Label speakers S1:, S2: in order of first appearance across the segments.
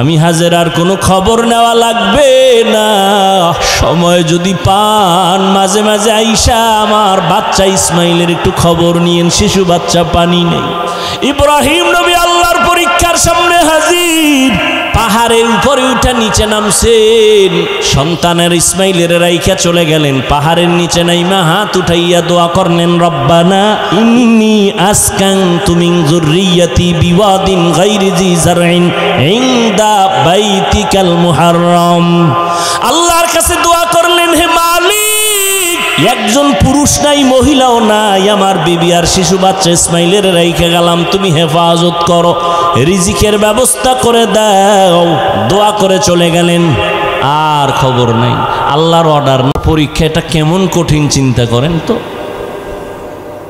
S1: আমি হাজেরার কোনো খবর নেওয়া লাগবে না, সময় যদি পান মাঝে মাঝে আইসা আমার বাচ্চা ইসমাইলের একটু খবর নিয়েন, শিশু বাচ্চা পানি নেই। ইব্রাহিম নবী আল্লাহর পরীক্ষার সামনে হাজির, পাহাড়ের উপরে উঠা নিচে নামছেন, সন্তানের ইসমাইলের রাইখা চলে গেলেন, পাহাড়ের নিচে নাইমা হাত উঠাইয়া দোয়া করলেন, রব্বানা ইন্নী আসকানতু মিন যুররিয়াতি বিওয়াদিন গায়রি জি জারইন ইনদা বাইতিকাল মুহাররম। আল্লাহর কাছে দোয়া করলেন, হে মালিক, একজন পুরুষ নাই মহিলাও নাই, আমার বিবি আর শিশু বাচ্চা ইসমাইলের রাইখা গেলাম, তুমি হেফাজত করো, রিজিকের ব্যবস্থা করে দাও। দোয়া করে চলে গেলেন, আর খবর নাই। আল্লাহর অর্ডার না, পরীক্ষা এটা কেমন কঠিন চিন্তা করেন তো।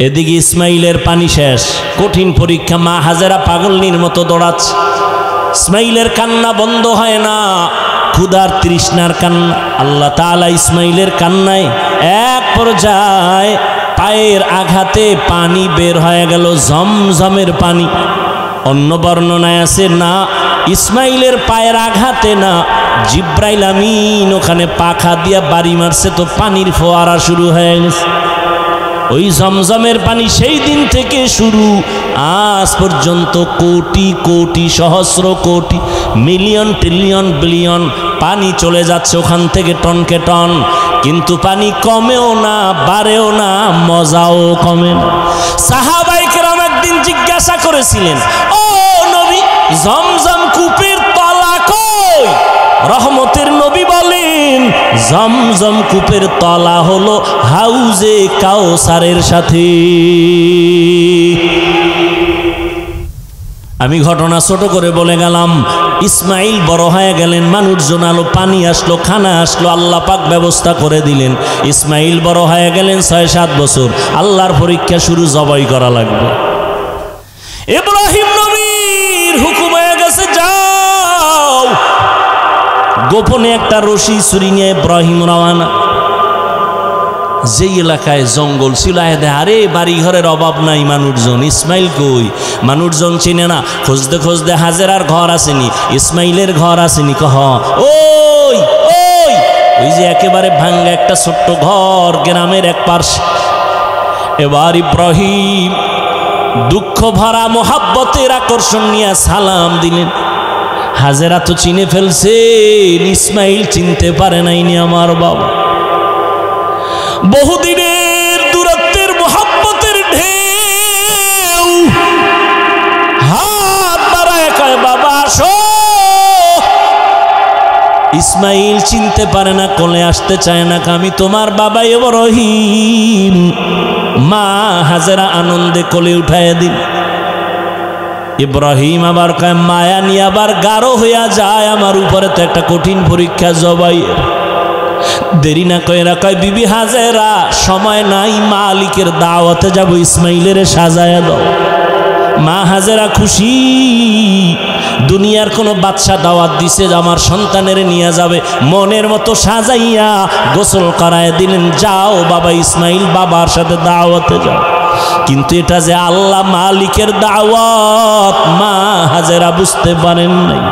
S1: এদিকে ইসমাইলের পানি শেষ, কঠিন পরীক্ষা, মা হাজেরা পাগলনির মতো দৌড়াচ্ছে, ইসমাইলের কান্না বন্ধ হয় না, ক্ষুধার তৃষ্ণার কান্না। আল্লাহ তাআলা ইসমাইলের কান্নায় এক পর্যায়ে পায়ের আঘাতে পানি বের হয়ে গেল, জমজমের পানি। অন্য বর্ণনায় আছে না, ইসমাইলের পায়ের আঘাতে না, জিব্রাইল আমিন ওখানে পাখা দিয়া বাড়ি মারছে, তো পানির ফোয়ারা শুরু হয়ে গেছে। ওই জমজমের পানি সেই দিন থেকে শুরু, আজ পর্যন্ত কোটি কোটি সহস্র কোটি মিলিয়ন ট্রিলিয়ন বিলিয়ন পানি চলে যাচ্ছে ওখান থেকে টনকে টন, কিন্তু পানি কমেও না বাড়েও না, মজাও কমে না। সাহাবায়ে কেরাম একদিন জিজ্ঞাসা করেছিলেন, ও নবী, জমজম কূপের তলা কই? রহমতের নবী বলেন, জমজম কূপের তলা হলো হাউজে কাউসারের সাথে। আমি ঘটনা ছোট করে বলে গেলাম। ইসমাইল বড় হয়ে গেলেন, মানুষজন আলো, পানি আসলো, খানা আসলো, আল্লাহ পাক ব্যবস্থা করে দিলেন। ইসমাইল বড় হয়ে গেলেন, 6-7 বছর, আল্লাহর পরীক্ষা শুরু, জবাই করা লাগবে। ইব্রাহিম নবীর হুকুম হয়ে গেছে, যাও। গোপনে একটা রশি ছুরি নিয়ে ইব্রাহিম রওয়ানা। যেই এলাকায় জঙ্গল ছিল, আরে বাড়ি ঘরের অভাব নাই, মানুষজন, ইসমাইল কই? মানুষজন চিনে না, খুঁজতে খুঁজতে হাজেরার ঘর আসেনি, ইসমাইলের ঘর আসেনি। ওই ওই ওই যে একেবারে ভাঙ্গা একটা ছোট্ট ঘর গ্রামের এক পার্শ্বে। এবার ইব্রাহিম দুঃখ ভরা মোহাব্বতের আকর্ষণ নিয়ে সালাম দিলেন। হাজেরা তো চিনে ফেলছে, ইসমাইল চিনতে পারে নাইনি আমার বাবা। বহুদিনের দূরত্বের মোহাব্বতের ঢেউ, হাত বাড়ায় কয়, বাবা আসো। ইসমাইল চিনতে পারে না, কোলে আসতে চায় না, আমি তোমার বাবা ইব্রাহিম। মা হাজেরা আনন্দে কোলে উঠায় দিন। ইব্রাহিম আবার কয়, মায়া নিয়ে আবার গাঢ় হইয়া যায় আমার উপরে, তো একটা কঠিন পরীক্ষা জবাই। দেরি না কইরা কয়, বিবি হাজেরা, সময় নাই, মালিকের দাওয়াতে যাব, ইসমাইলের সাজায়া দাও। মা হাজেরা খুশি, দুনিয়ার কোনো বাদশা দাওয়াত দিছে আমার সন্তানের নিয়ে যাবে, মনের মতো সাজাইয়া গোসল করায় দিলেন, যাও বাবা ইসমাইল বাবার সাথে দাওয়াতে যাও। কিন্তু এটা যে আল্লাহ মালিকের দাওয়াত, মা হাজেরা বুঝতে পারেন নাই।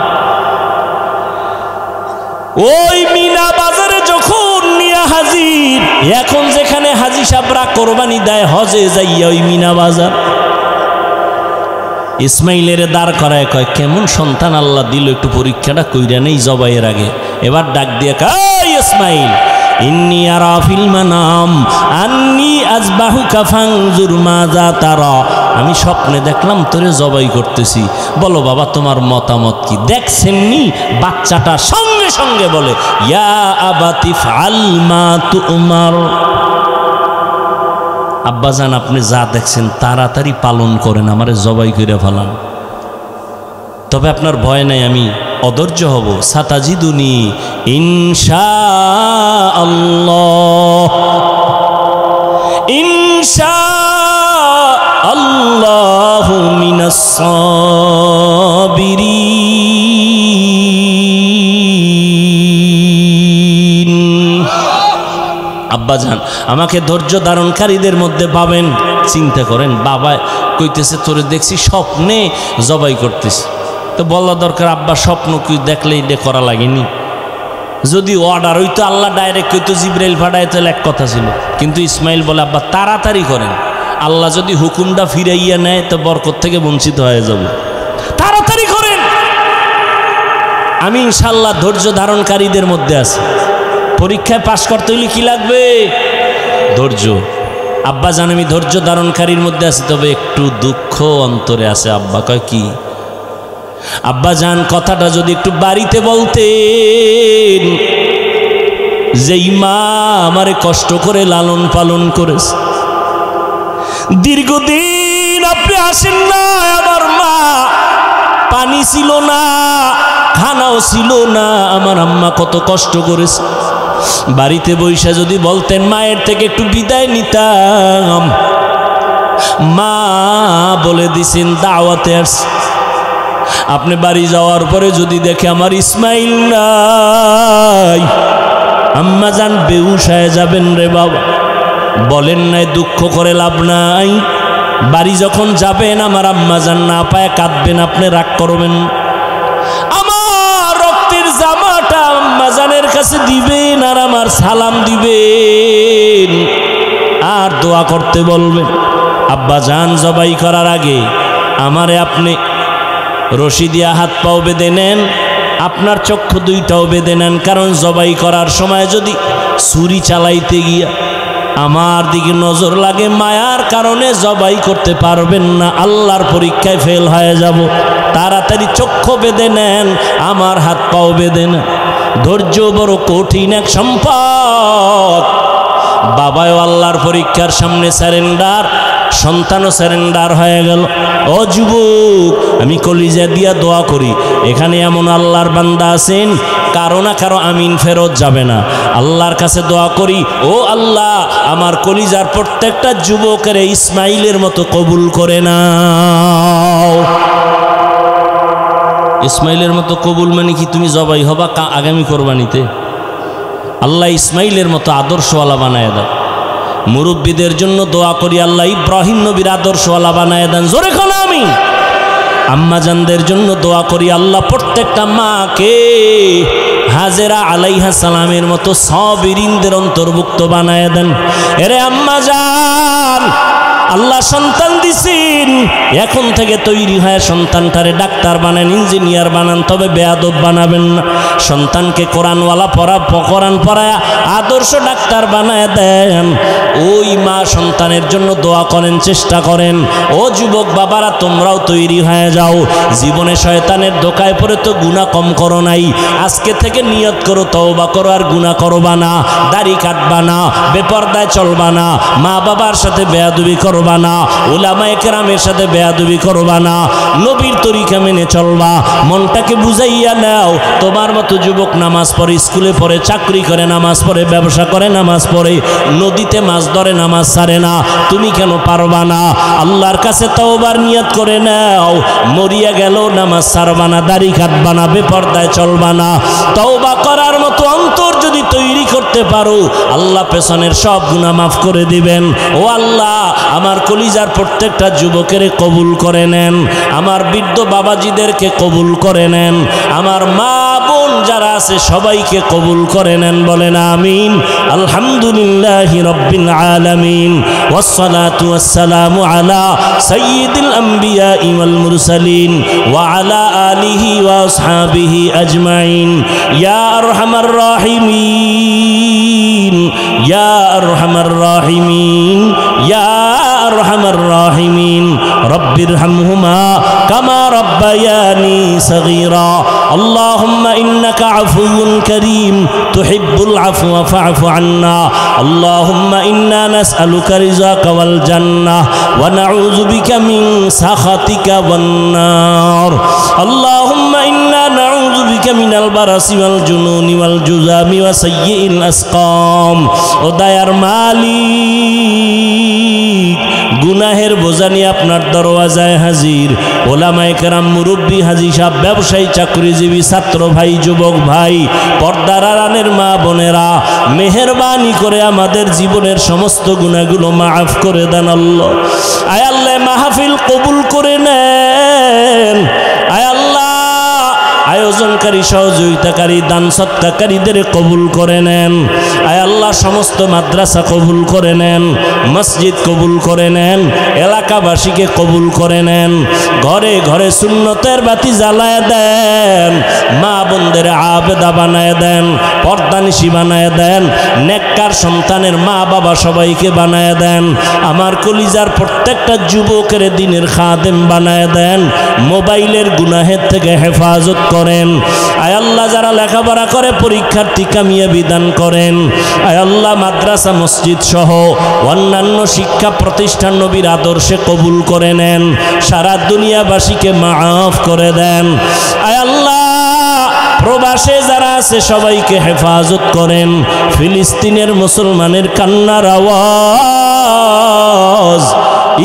S1: ওই মিনা বাজারে যখন নিয়ে হাজির, এখন যেখানে হাজি সাবরা কোরবানি দেয় হজে যাইয়া, ওই মিনা বাজার, ইসমাইলের দাঁড় করায় কয়, কেমন সন্তান আল্লাহ দিল, একটু পরীক্ষাটা কইরা নেই জবাইয়ের আগে। এবার ডাক দিয়ে কয়, ইসমাইল, ইন্নী আরা ফিল মানাম আন্নী আযবাহুকা ফানজুর মাযা তারা। আমি স্বপ্নে দেখলাম তোরে জবাই করতেছি, বলো বাবা তোমার মতামত কি? দেখছেননি? বাচ্চাটা সঙ্গে সঙ্গে বলে, ইয়া আবাতি ফাল মা তুমার। আব্বাজান, আপনি যা দেখছেন তাড়াতাড়ি পালন করেন, আমারে জবাই করে ফেলান। তবে আপনার ভয় নাই, আমি অধৈর্য হব। সাতাজিদুনি ইনশাআল্লাহ, ইনশাআল্লাহু মিনাস সাবিরিন। আব্বাজান, আমাকে ধৈর্য ধারণকারীদের মধ্যে পাবেন। চিন্তা করেন, বাবা কইতেছে তোরে দেখছি স্বপ্নে জবাই করতেছি, তো বলা দরকার আব্বা স্বপ্ন কি দেখলে এটা করা লাগেনি, যদি অর্ডার হইতো আল্লাহ ডাইরেক্ট হইতো জিব্রাইল ফাটায় তাহলে এক কথা ছিল। কিন্তু ইসমাইল বলে আব্বা তাড়াতাড়ি করেন, আল্লাহ যদি হুকুমটা ফিরাইয়া নেয় তো বরকত থেকে বঞ্চিত হয়ে যাব, তাড়াতাড়ি করেন। আমি ইনশাল্লাহ ধৈর্য ধারণকারীদের মধ্যে আছি। পরীক্ষায় পাশ করতে হইলে কি লাগবে? ধৈর্য। আব্বা জান আমি ধৈর্য ধারণকারীর মধ্যে আছি, তবে একটু দুঃখ অন্তরে আছে। আব্বা কয় কি? আব্বা জান কথাটা যদি একটু বাড়িতে বলতেন, যেই মা আমারে কষ্ট করে লালন পালন করেছে, দীর্ঘদিন আপনি আসেন না, আমার মা পানি ছিল না, খানাও ছিল না, আমার আম্মা কত কষ্ট করেছে। বাড়িতে বৈশা যদি বলতেন, মায়ের থেকে একটু বিদায় নিতাম। মা বলে দিছেন দাওয়াতে আসছে। আপনি বাড়ি যাওয়ার পরে যদি দেখে আমার ইসমাইল নাই, আম্মা জান বেহুশ হয়ে যাবেন রে বাবা। বলেন নাই দুঃখ করে লাভ নাই। বাড়ি যখন যাবেন আমার আম্মা জান না পায় কাঁদবেন, আপনি রাগ করবেন। আমার রক্তের জামাটা আম্মা জানের কাছে দিবেন আর আমার সালাম দিবেন আর দোয়া করতে বলবেন। আব্বা জান জবাই করার আগে আমারে আপনি রশি দিয়া হাত পাও বেঁধে নেন, আপনার চক্ষু দুইটাও বেঁধে নেন। কারণ জবাই করার সময় যদি ছুরি চালাইতে গিয়া আমার দিকে নজর লাগে, মায়ার কারণে জবাই করতে পারবেন না, আল্লাহর পরীক্ষায় ফেল হয়ে যাব। তাড়াতাড়ি চক্ষু বেঁধে নেন, আমার হাত পাও বেঁধে নেন। ধৈর্য বড় কঠিন এক সম্পদ। বাবাও আল্লাহর পরীক্ষার সামনে স্যারেন্ডার, সন্তানও স্যারেন্ডার হয়ে গেল। ও যুবক, আমি কলিজা দিয়া দোয়া করি, এখানে এমন আল্লাহর বান্দা আছেন কারো না কারো আমিন ফেরত যাবে না। আল্লাহর কাছে দোয়া করি, ও আল্লাহ আমার কলিজার প্রত্যেকটা যুবকের ইসমাইলের মতো কবুল করে নাও। ইসমাইলের মতো কবুল মানে কি? তুমি জবাই হবা আগামী কোরবানিতে। আল্লাহ ইসমাইলের মতো আদর্শওয়ালা বানায় দাও। মুরব্বীদের জন্য দোয়া করি, আল্লাহ ইব্রাহিম নবীর আদর্শওয়ালা বানায় দেন। জোরে কোন আমিন। আম্মাজানদের জন্য দোয়া করি, আল্লাহ প্রত্যেকটা মাকে হাজেরা আলাইহা সালামের মতো সাবিরিনদের অন্তর্ভুক্ত বানায় দেন। এরে আম্মাজান, আল্লাহ সন্তান দিছেন, এখন থেকে তৈরি হয় সন্তানটারে ডাক্তার বানান, ইঞ্জিনিয়ার বানান, তবে বেয়াদব বানাবেন না। সন্তানকে কোরআনওয়ালা কোরআন পড়ায় আদর্শ ডাক্তার বানায় দেন। ওই মা সন্তানের জন্য দোয়া করেন, চেষ্টা করেন। ও যুবক বাবারা, তোমরাও তৈরি হয়ে যাও। জীবনে শয়তানের ধোকায় পড়ে তো গুনাহ কম করো নাই, আজকে থেকে নিয়ত করো তওবা করো আর গুনাহ করবা না, দাড়ি কাটবা না, বেপরদায় চলবা না, মা বাবার সাথে বেয়াদবি করবা না, উলামায়ে কেরামের সাথে বেয়াদবি করবা না, নবীর তরিকা মেনে চলবা। মনটাকে বুঝাইয়া নাও। তোমার মতো যুবক নামাজ পড়ে, স্কুলে পড়ে, চাকরি করে নামাজ পড়ে, ব্যবসা করে নামাজ পড়ে, নদীতে মাছ ধরে নামাজ ছাড়ে না, তুমি কেন পারবা না? আল্লাহর কাছে তওবার নিয়ত করে নাও। মরিয়া গেল নামাজ ছাড়বা না, দাড়ি কাটবা না, বেপরদায় চলবা না। তওবা করার মতো অন্তর যদি তৈরি করতে পারো, আল্লাহ পেছনের সব গুনাহ মাফ করে দিবেন। ও আল্লাহ, আমার কলিজার প্রত্যেকটা যুবকের কবুল করে নেন, আমার বৃদ্ধ বাবাজিদেরকে কবুল করে নেন, আমার মা বোন যারা আছে সবাইকে কবুল করে নেন। বলেন আমিন। আলহামদুলিল্লাহি রাব্বিল আলামিন, ওয়াসসালাতু ওয়াসসালামু আলা সাইয়্যিদিল আমবিয়া ওয়াল মুরসালিন ওয়া আলা আলিহি ওয়া আসহাবিহি আজমাইন। ইয়া আরহামার রাহিমিন, ইয়া আরহামার রাহিমিন, ইয়া আরহামার রাহিমিন। রব্বিরহামহুমা কামা রাব্বায়ানি সগীরা। আল্লাহুম্মা ইন্নাকা আফুউন কারীম তুহিব্বুল আফওয়া ফা'ফু আন্না। আল্লাহুম্মা ইন্না নাসআলুকা রিযাকা ওয়াল জান্নাহ ওয়া নাউযু বিকা মিন সাখাতিকা ওয়ান নার। আল্লাহুম্মা ইন্না নাউযু বিকা মিনাল বারাসি ওয়াল জুনুনি ওয়াল জুযামি ওয়া সাইয়্যিল আসকাম। ও দয়ার মালিক, গুনাহের বোঝা নিয়ে আপনার দরওয়াজায় হাজির। ওলামায়ে কেরাম, মুরব্বী, হাজী সাহেব, ব্যবসায়ী, চাকরিজীবী, ছাত্র ভাই, যুবক ভাই, পর্দার আড়ালের মা বোনেরা, মেহেরবানি করে আমাদের জীবনের সমস্ত গুনাহগুলো মাফ করে দেন আল্লাহ। আয় আল্লাহ, মাহফিল কবুল করে নেন। আয় আল্লাহ, আয়োজনকারী সহযোগিতাকারী দান সৎকারীদের কবুল করে নেন। আয় আল্লাহ সমস্ত মাদ্রাসা কবুল করে নেন, মসজিদ কবুল করে নেন, এলাকাবাসীকে কবুল করে নেন। ঘরে ঘরে সুন্নতের বাতি জ্বালায় দেন, মা বোনদের আবেদা বানায় দেন, পর্দানিশী বানায় দেন, নেককার সন্তানের মা বাবা সবাইকে বানায় দেন। আমার কলিজার প্রত্যেকটা যুবকের দিনের খাদেম বানায় দেন। মোবাইলের গুনাহের থেকে হেফাজত করেন। আয় আল্লাহ যারা লেখাপড়া করে পরীক্ষার্থী কামিয়াবি দান করেন। আয় আল্লাহ মাদ্রাসা মসজিদ সহ অন্যান্য শিক্ষা প্রতিষ্ঠান নবীর আদর্শে কবুল করে নেন। সারা দুনিয়াবাসীকে মাফ করে দেন। আয় আল্লাহ প্রবাসে যারা আছে সবাইকে হেফাজত করেন। ফিলিস্তিনের মুসলমানের কান্নার আওয়াজ,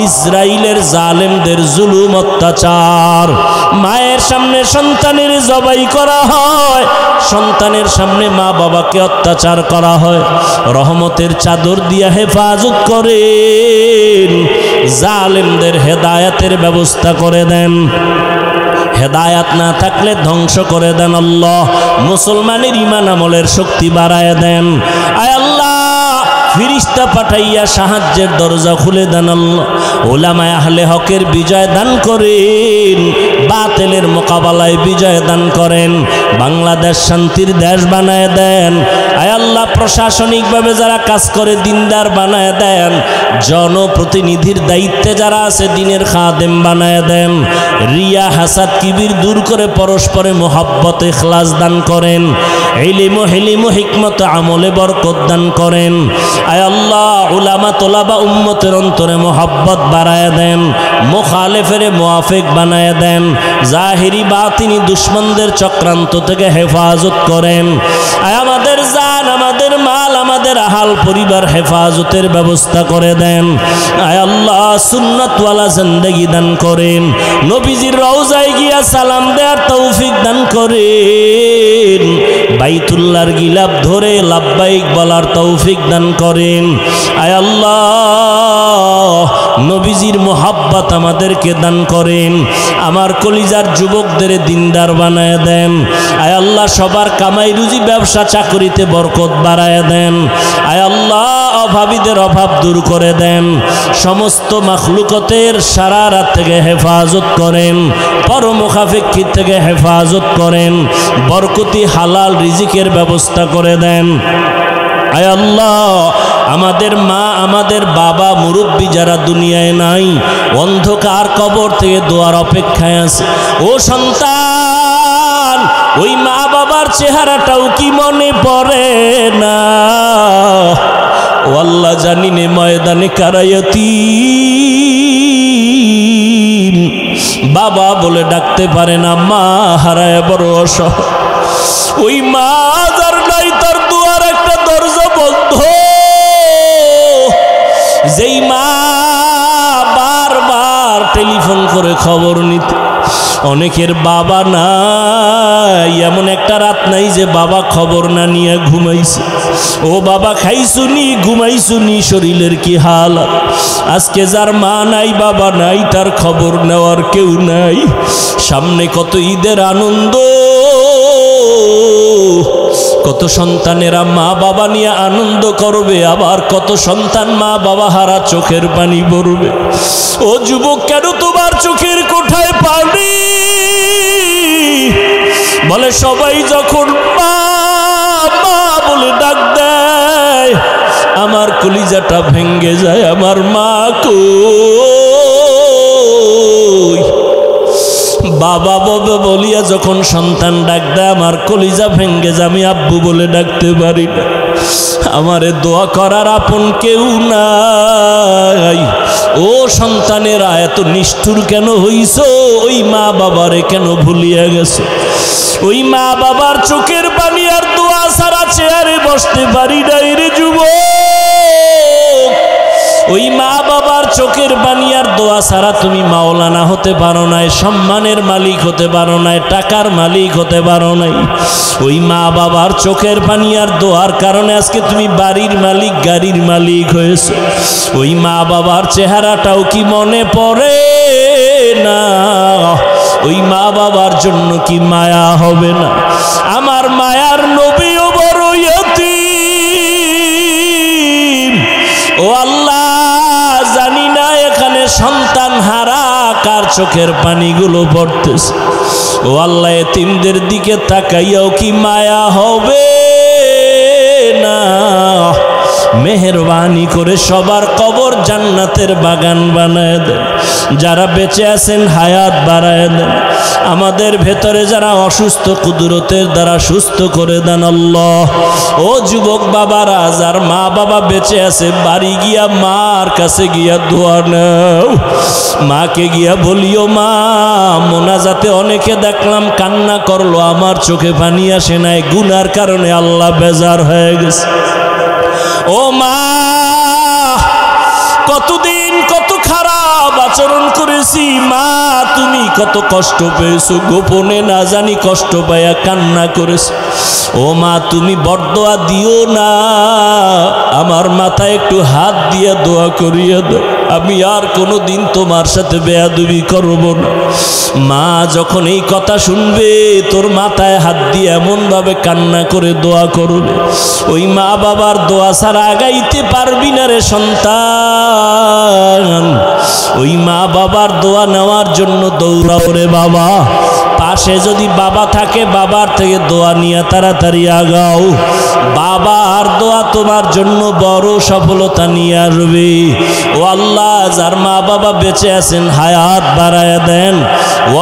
S1: ইসরায়েলের জালেমদের জুলুম অত্যাচার, মায়ের সামনে সন্তানের জবাই করা হয়, সন্তানের সামনে মা বাবাকে অত্যাচার করা হয়, রহমতের চাদর দিয়া হেফাজত করেন। জালেমদের হেদায়েতের ব্যবস্থা করে দেন। হেদায়াত না থাকলে ধ্বংস করে দেন আল্লাহ। মুসলমানের ঈমান আমলের শক্তি বাড়ায় দেন। আয় আল্লাহ ফিরিস্তা পাঠাইয়া সাহায্যের দরজা খুলে দেন আল্লাহ। উলামায়ে আহলে হকের বিজয় দান করেন, বাতিলের মোকাবেলায় বিজয় দান করেন। বাংলাদেশ শান্তির দেশ বানায় দেন। আয় আল্লাহ প্রশাসনিকভাবে যারা কাজ করে দিনদার বানায় দেন। জনপ্রতিনিধির দায়িত্বে যারা আছে দিনের খাদেম বানায় দেন। রিয়া হাসাদ কিবির দূর করে পরস্পরে মোহাব্বত ইখলাস দান করেন। ইলম ও হিলিম ও হিকমত আমলে বরকত দান করেন। আয় আল্লাহ উলামা তোলাবা উম্মতের অন্তরে মোহাব্বত বাড়ায় দেন। মুখালেফের মুআফিক বানায় দেন। জাহিরি বাতিনি দুশ্মনদের চক্রান্ত থেকে হেফাজত করেন। আয় আমাদের জান, আমাদের মাল, আমাদের আহাল পরিবার হেফাজতের ব্যবস্থা করে দেন। আয় আল্লাহ সুন্নাতওয়ালা জিন্দেগি দান করেন। নবীজির রওজায় গিয়া সালাম দেওয়ার তৌফিক দান করেন। বাইতুল্লাহর গিলাফ ধরে লাব্বাইক বলার তৌফিক দান করেন। আয় আল্লাহ নবীজির মোহাব্বত আমাদেরকে দান করেন। আমার কলিজার যুবকদের দিনদার বানায় দেন। আয় আল্লাহ সবার কামাই রুজি ব্যবসা চাকরিতে বরকত বাড়ায় দেন। আয় আল্লাহ অভাবীদের অভাব দূর করে দেন। সমস্ত মাখলুকতের সারা রাত থেকে হেফাজত করেন। পরমুখাফেক্ষী থেকে হেফাজত করেন। বরকতি হালাল রিজিকের ব্যবস্থা করে দেন। আয় আল্লাহ আমাদের মা, আমাদের বাবা, মুরব্বী যারা দুনিয়ায় নাই, অন্ধকার কবর থেকে দোয়ার অপেক্ষায় আছে। ও সন্তান, ওই মা বাবার চেহারাটাও কি মনে পড়ে না? ও আল্লাহ জানি নে ময়দানে কারায়াতি বাবা বলে ডাকতে পারে না, মা হারায় বড় অসহায়। ওই মা যার নাই তার দুয়ার একটা দরজা বন্ধ। যেই মা বারবার টেলিফোন করে খবর নিতে, অনেকের বাবা নাই, এমন একটা রাত নাই যে বাবা খবর না নিয়ে ঘুমাইছে। ও বাবা খাইছুনি, ঘুমাইছুনি, শরীরের কি হাল। আজকে যার মা নাই, বাবা নাই, তার খবর নেওয়ার কেউ নাই। সামনে কত ঈদের আনন্দ, কত সন্তানেরা মা বাবা নিয়ে আনন্দ করবে, আবার কত সন্তান মা বাবা হারা চোখের পানি পড়বে। ও যুবক, কেন তোমার চোখের কোঠায় পানি? বলে সবাই যখন মা মা বলে ডাক দেয়, আমার কলিজাটা ভেঙ্গে যায়। আমার মা কই? বাবা বাবা বলিয়া যখন সন্তান ডাক দেয়, আমার কলিজা ভেঙ্গে যায়। আমি আব্বু বলে ডাকতে পারি না। আমারে দোয়া করার আপন কেউ নাই। ও সন্তানেরা এত নিষ্ঠুর কেন হইছ? ওই মা বাবারে কেন ভুলিয়া গেছে? ওই মা বাবার চোখের পানি আর দোয়া ছাড়া চেয়ারে বসতে পারি না রে যুবক। ওই মা বাবার চোখের পানি আর দোয়া ছাড়া তুমি মাওলানা হতে পারো নাই, সম্মানের মালিক হতে পারো নাই, টাকার মালিক হতে পারো নাই। ওই মা বাবার চোখের পানি আর দোয়ার কারণে আজকে তুমি বাড়ির মালিক, গাড়ির মালিক হয়েছো। ওই মা বাবার চেহারাটাও কি মনে পড়ে না? ওই মা বাবার জন্য কি মায়া হবে না? আমার মায়ার নবীও বড় ইয়তীম। ও আল্লাহ, জানি না এখানে সন্তান হারা কার চোখের পানিগুলো পড়তেছে। ও আল্লাহ, এতিমদের দিকে তাকাইয়াও কি মায়া হবে না? মেহেরবানি করে সবার কবর জান্নাতের বাগান বানায় দেন। যারা বেঁচে আছেন হায়াত বাড়ায় দেন। আমাদের ভেতরে যারা অসুস্থ কুদরতের দ্বারা সুস্থ করে দেন আল্লাহ। ও যুবক বাবারা, যার মা বাবা বেঁচে আছে, বাড়ি গিয়া মার কাছে গিয়া দোয়া নাও। মাকে গিয়া বলিও, মা, মোনাজাতে অনেকে দেখলাম কান্না করলো, আমার চোখে পানি আসে নাই, গুনার কারণে আল্লাহ বেজার হয়ে গেছে। ও মা, কতদিন কত খারাপ আচরণ করেছি, মা তুমি কত কষ্ট পেয়েছো, গোপনে না জানি কষ্ট পাইয়া কান্না করেছো। ও মা, তুমি বরদোয়া দিও না, আমার মাথায় একটু হাত দিয়ে দোয়া করিয়ে দাও, আমি আর কোনো দিন তোমার সাথে বেয়াদবি করব না। মা যখন এই কথা শুনবে, তোর মাথায় হাত দিয়ে এমনভাবে কান্না করে দোয়া করবে, ওই মা বাবার দোয়া ছাড়া আগাইতে পারবি না রে সন্তান। ওই মা বাবার দোয়া নেওয়ার জন্য দৌড়াও রে বাবা। পাশে যদি বাবা থাকে, বাবার থেকে দোয়া নিয়ে তাড়াতাড়ি আগাও। বাবার দোয়া তোমার জন্য বড় সফলতা নিয়ে আসবে। ও আল্লাহ, যার মা বাবা বেঁচে আছেন হায়াত বাড়ায় দেন,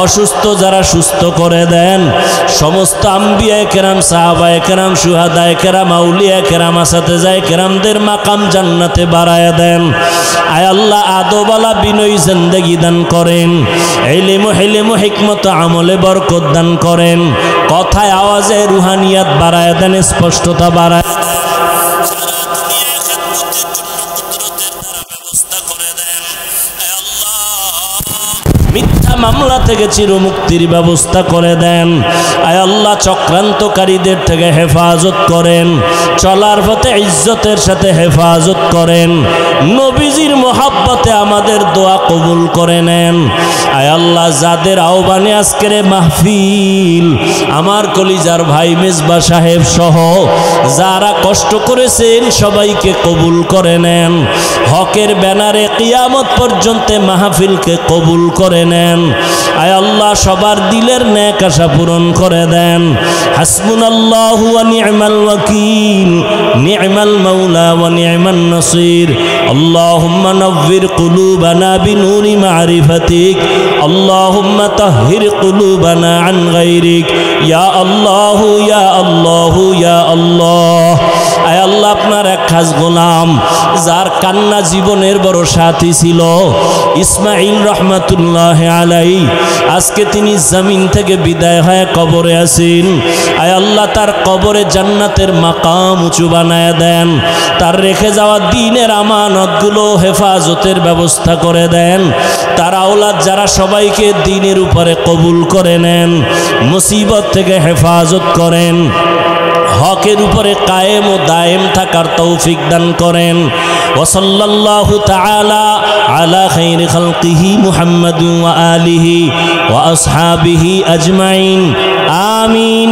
S1: অসুস্থ যারা সুস্থ করে দেন। সমস্ত আম্বিয়া কেরাম, সাহাবায়ে কেরাম, শুহাদায়ে কেরাম, আউলিয়া কেরাম, আসাতেজায়ে কেরামদের মাকাম জান্নাতে বাড়ায় দেন। আয় আল্লাহ, আদবালা বিনয়ী জিন্দেগি দান করেন, ইলম হিলম হিকমত আমলে বরকত দান করেন, কথায় আওয়াজে রুহানিয়াত বাড়ায় দেন, স্পষ্টতা বাড়ায় দেন। মিথ্যা মামলা থেকে চিরমুক্তির ব্যবস্থা করে দেন। আয় আল্লাহ, চক্রান্তকারীদের থেকে হেফাজত করেন, চলার পথে ইজ্জতের সাথে হেফাজত করেন। নবীজির মোহাব্বতে আমাদের দোয়া কবুল করে নেন। আয় আল্লাহ, যাদের আহ্বানে আজকের মাহফিল, আমার কলিজার ভাই মেজবা সাহেব সহ যারা কষ্ট করেছেন, সবাইকে কবুল করে নেন। হকের ব্যানারে কিয়ামত পর্যন্ত মাহফিলকে কবুল করে নেন। আয় আল্লাহ, সবার দিলের নেক আশা পূরণ করে দেন। হাসবুনাল্লাহু ওয়া নি'মাল ওয়াকিল, নি'মাল মাওলা ওয়া নি'মান নাসির। আল্লাহুম্মা নাవ్বির কুলুবানা বিনুরি মারিফাতিক, আল্লাহুম্মা তাহহির কুলুবানা আন গায়রিক, ইয়া আল্লাহু ইয়া আল্লাহু ইয়া আল্লাহ। আয় আল্লাহ, আপনার এক খাস গোলাম, যার কান্না জীবনের বড় সাথী ছিল, ইসমাইল রহমাতুল্লাহ আলাইহি, আজকে তিনি জমিন থেকে বিদায় হয়ে কবরে আছেন। আয় আল্লাহ, তার কবরে জান্নাতের মাকাম উঁচু বানায় দেন। তার রেখে যাওয়া দ্বীনের আমানতগুলো হেফাজতের ব্যবস্থা করে দেন। তার আওলাদ যারা, সবাইকে দ্বীনের উপরে কবুল করে নেন, মুসিবত থেকে হেফাজত করেন, হকের উপরে কায়েম ও দায়েম থাকার তৌফিক দান করেন। ওয়া সাল্লাল্লাহু তাআলা আলা খাইরি খালকিহি মুহাম্মাদিন ওয়া আলিহি ওয়া আসহাবিহি আজমাইন। আমিন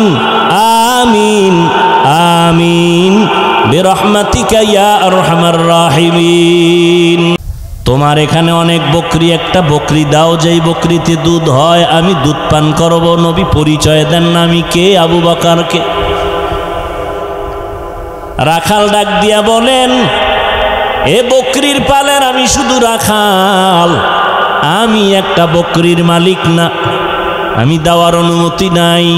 S1: আমিন আমিন বিরহমাতিকা ইয়া আরহামার রাহিমিন। তোমার এখানে অনেক বকরি, একটা বকরি দাও, যেই বকরিতে দুধ হয় আমি দুধ পান করব। নবী পরিচয় দেন না, আমি কে? আবু বকরকে। রাখাল ডাক দিয়া বলেন, এ বকরির পালের আমি শুধু রাখাল, আমি একটা বকরির মালিক না, আমি দেওয়ার অনুমতি নাই।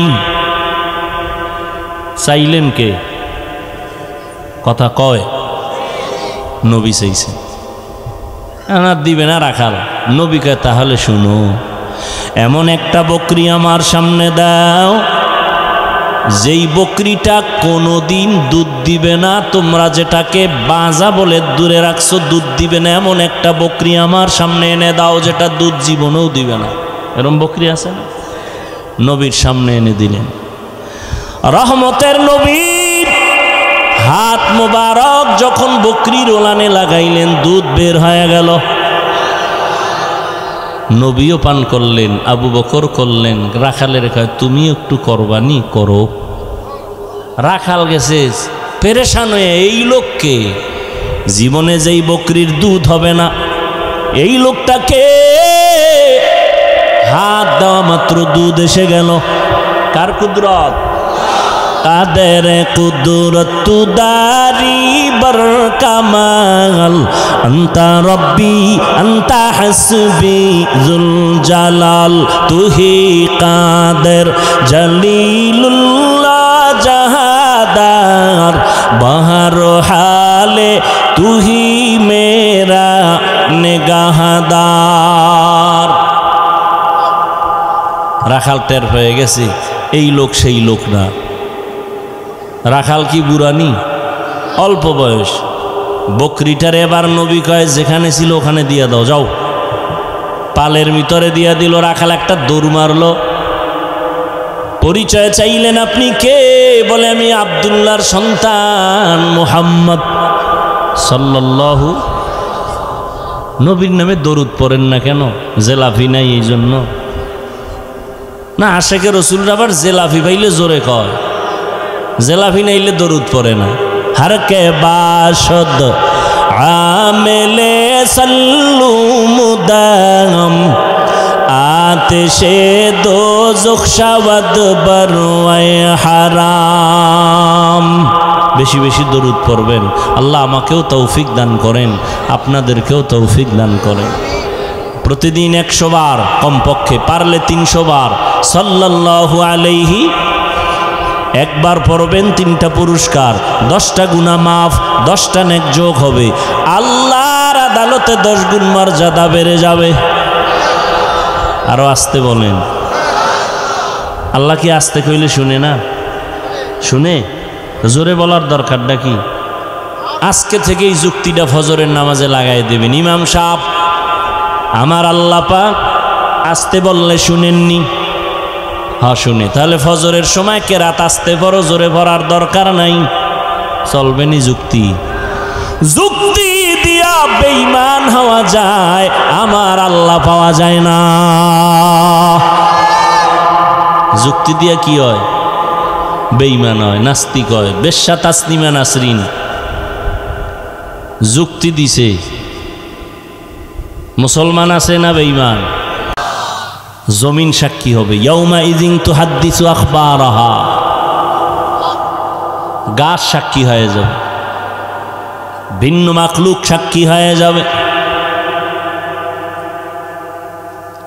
S1: চাইলেন কে? কথা কয় নবী চাইছেন, আর দিবে না রাখাল। নবী কয়, তাহলে শুনো, এমন একটা বকরি আমার সামনে দাও, যেই বকরিটা কোনোদিন দুধ দিবে না, তোমরা যেটাকে বাজা বলে দূরে রাখছো, দুধ দিবে না, এমন একটা বকরি আমার সামনে এনে দাও, যেটা দুধ জীবনেও দিবে না। এরকম বকরি আছে না? নবীর সামনে এনে দিলেন। রহমতের নবীর হাত মোবারক যখন বকরির ওলানে লাগাইলেন, দুধ বের হয়ে গেল। নবীও পান করলেন, আবু বকর করলেন, রাখালের কয় তুমি একটু কোরবানি করো। রাখাল গেছে পেরেশান হয়ে, এই লোককে জীবনে যেই বকরির দুধ হবে না, এই লোকটাকে হাত দেওয়া মাত্র দুধ এসে গেল। কার কুদরত? কাদের কুদরত তুদারি বর কামাল, আন্তা রব্বি আন্তা হাসবি জুল জালাল, তুহি কাদের জলিলুল্লাহ জাহাদার, বাহার হালে তুহি মেরা নিগাহদার। রাখাল টের হয়ে গেছে এই লোক সেই লোক না। রাখাল কি বুড়ানি, অল্প বয়স। বকরিটার এবার নবী কয় যেখানে ছিল ওখানে দিয়া দাও, যাও। পালের ভিতরে দিয়া দিল। রাখাল একটা দৌড় মারলো। পরিচয় চাইলেন, আপনি কে? বলে আমি আব্দুল্লাহর সন্তান মুহাম্মদ সাল্লাল্লাহু। নবীর নামে দরুদ পড়েন না কেন? জেলাফি নাই এই জন্য না? আশেকে রসুলরা আবার জেলাফি পাইলে জোরে কয়, জেলাফি নাইলে দরুদ পড়ে না। हर के बाशद आमिले सल्लू मुदाम आतिशे दो जुख्शावद बरवाए হারাম। বেশি বেশি দরুদ পড়বেন। আল্লাহ আমাকেও তৌফিক দান করেন, আপনাদেরকেও তৌফিক দান করেন। প্রতিদিন 100 বার, কমপক্ষে পারলে 300 বার সাল্লাল্লাহু আলাইহি। একবার পড়বেন 3টা পুরস্কার, 10টা গুনাহ মাফ, 10টা নেক যোগ হবে। আল্লাহর আদালতে 10 গুণ মর্যাদা বেড়ে যাবে। আরো আসতে বলেন। আল্লাহ কি আসতে কইলে শুনে না? শুনে। জোরে বলার দরকারটা কি? আজকে থেকেই যুক্তিটা ফজরের নামাজে লাগাই দেবেন। ইমাম সাহেব, আমার আল্লাহ পাক আসতে বললে শুনেননি? হ্যাঁ শুনে। তাহলে ফজরের সময় কেরাত আসতে পড়ো, জোরে পড়ার দরকার নাই। চলবেনি যুক্তি। যুক্তি দিয়া বেঈমান হওয়া যায়, আমার আল্লাহ পাওয়া যায় না। যুক্তি দিয়া কি হয়? বেঈমান হয়, নাস্তিক হয়। বেশ্যা তাসলিমা নাসরিন যুক্তি দিছে, মুসলমান আছে না বেঈমান? জমিন সাক্ষী হবে। ইয়াউমা ইযিন তুহাদ্দিসু আখবারাহা। গাছ সাক্ষী হয়ে যাবে, ভিন্ন মাখলুক সাক্ষী হয়ে যাবে।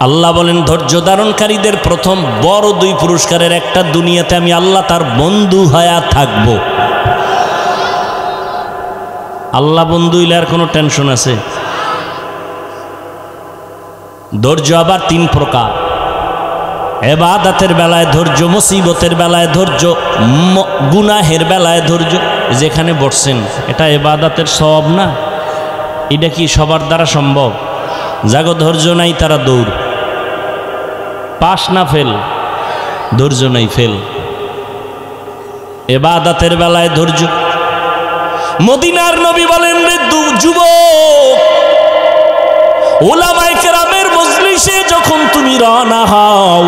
S1: আল্লাহ বলেন ধৈর্য ধারণকারীদের প্রথম বড় 2 পুরস্কারের একটা, দুনিয়াতে আমি আল্লাহ তার বন্ধু হয়ে থাকব। আল্লাহ বন্ধু হইলে আর কোনো টেনশন আছে? ধৈর্য আবার 3 প্রকার। ইবাদতের বেলায় ধৈর্য, মুসিবতের বেলায় ধৈর্য, গুনাহের বেলায় ধৈর্য। যেখানে বসছেন এটা ইবাদতের সওয়াব না? এটা কি সবার দ্বারা সম্ভব? যাগো ধৈর্য নাই তারা দৌড়, পাস না ফেল। ধৈর্য নাই, ফেল। ইবাদতের বেলায় ধৈর্য। মদিনার নবী বলেন, রে যুবক, উলামায়ে কেরামের মজলিসে যখন তুমি রওনা হও,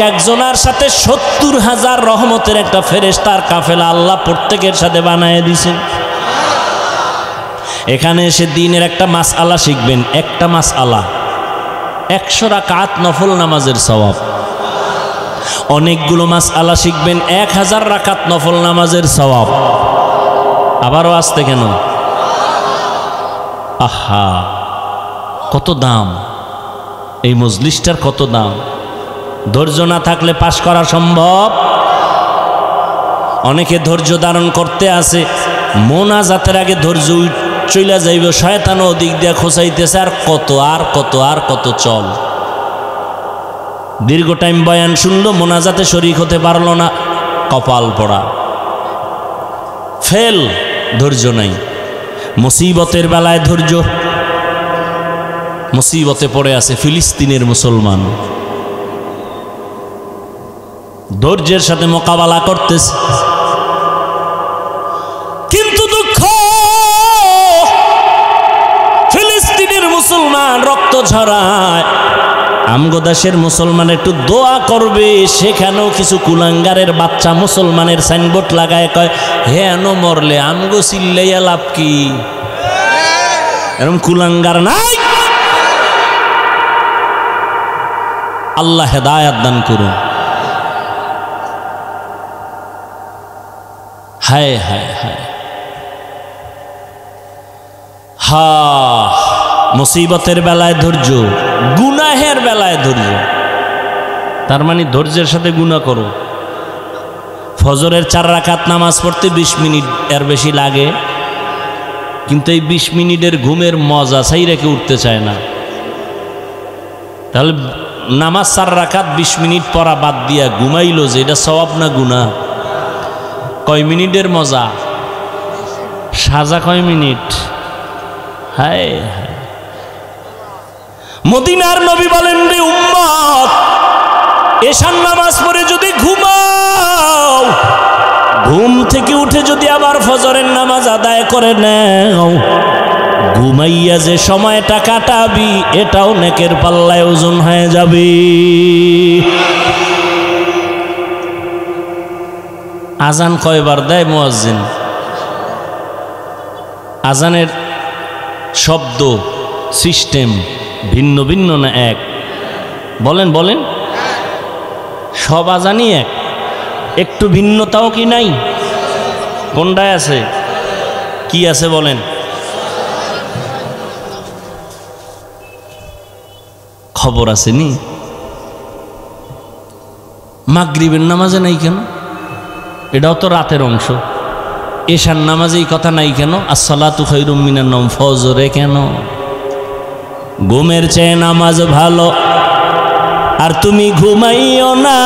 S1: একজনের সাথে 70,000 রহমতের একটা ফেরেশতার কাফেলা আল্লাহ প্রত্যেকের সাথে বানায় দিয়েছেন। এখানে এসে দিনের একটা মাসআলা শিখবেন। একটা মাসআলা 100 রাকাত নফল নামাজের সওয়াব। অনেকগুলো মাসআলা শিখবেন, 1000 রাকাত নফল নামাজের সওয়াব। আবারও আসতে কেন? আহা, কত দাম এই মজলিসটার, কত দাম। ধৈর্য না থাকলে পাশ করা সম্ভব? অনেকে ধৈর্য ধারণ করতে আসে, মোনাজাতের আগে ধৈর্য চইলা যাইব, শয়তান ওদিক দিয়ে খোঁচাইতেছে, আর কত আর কত আর কত চল। দীর্ঘ টাইম বয়ান শুনলো, মোনাজাতে শরীক হতে পারলো না, কপাল পড়া, ফেল। ধৈর্য নাই। মুসিবতের বেলায় ধৈর্য। মুসিবতে পড়ে আছে ফিলিস্তিনের মুসলমান, ধৈর্যের সাথে মোকাবেলা করতেছে। কিন্তু দুঃখ, ফিলিস্তিনের মুসলমান রক্ত ঝরায়, আমগো দেশের মুসলমান একটু দোয়া করবে, সেখানেও কিছু কুলাঙ্গারের বাচ্চা মুসলমানের সাইনবোর্ড লাগায় কয় হেন মরলে আমগো চিল্লাইয়া লাভ কি? এরকম কুলাঙ্গার নাই। আল্লাহ হেদায়াত দান করুন। হায় হায় হায়, হা মুসিবতের বেলায় ধৈর্য, গুনাহের বেলায় ধৈর্য। তার মানে ধৈর্যের সাথে গুনাহ করো। ফজরের 4 রাকাত নামাজ পড়তে 20 মিনিট এর বেশি লাগে, কিন্তু এই 20 মিনিটের ঘুমের মজা চাই রেখে উঠতে চায় না। তাহলে নামাজ 4 রাকাত 20 মিনিট পড়া বাদ দিয়া ঘুমাইলো যে এটা সওয়াব না গুনাহ? কয় মিনিটের মজা, সাজা কয় মিনিট। হায় হায়, মদিনার নবী বলেন রে উম্মত, এশার নামাজ পড়ে যদি ঘুমাও, ঘুম থেকে উঠে যদি আবার ফজরের নামাজ আদায় করে নাও, ঘুমাইয়া যে সময়টা কাটাবি এটাও নেকের পাল্লায় ওজন হয়ে যাবে। আজান কয়বার দেয় মুয়াজ্জিন? আজানের শব্দ সিস্টেম ভিন্ন ভিন্ন না এক? বলেন বলেন, সব আজানই এক, একটু ভিন্নতাও কি নাই? কোনটায় আছে? কি আছে বলেন? খবর আছে নি? মাগরিবের নামাজে নাই কেন? এটাও তো রাতের অংশ। এশার নামাজেই কথা নাই কেন? আসসালাতু খায়রুম মিনান নওম, ফজরে কেন? ঘুমের চেয়ে নামাজ ভালো, আর তুমি ঘুমাইও না,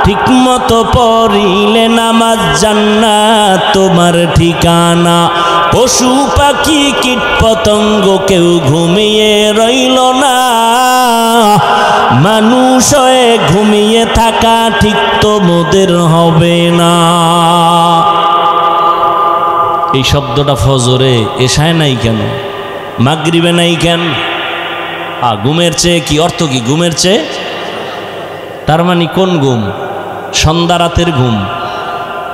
S1: ঠিক মতো পড়িলে নামাজ জান্নাত তোমার ঠিকানা। পশু পাখি কীট পতঙ্গ কেউ ঘুমিয়ে রইল না, মানুষ হয়ে ঘুমিয়ে থাকা ঠিক তো মোদের হবে না। এই শব্দটা ফজরে এশায় নাই কেন? মাগরিবে নাই কেন? ঘুমের চেয়ে কি অর্থ? কি ঘুমের চেয়ে? তার মানে কোন ঘুম? সন্ধ্যা রাতের ঘুম।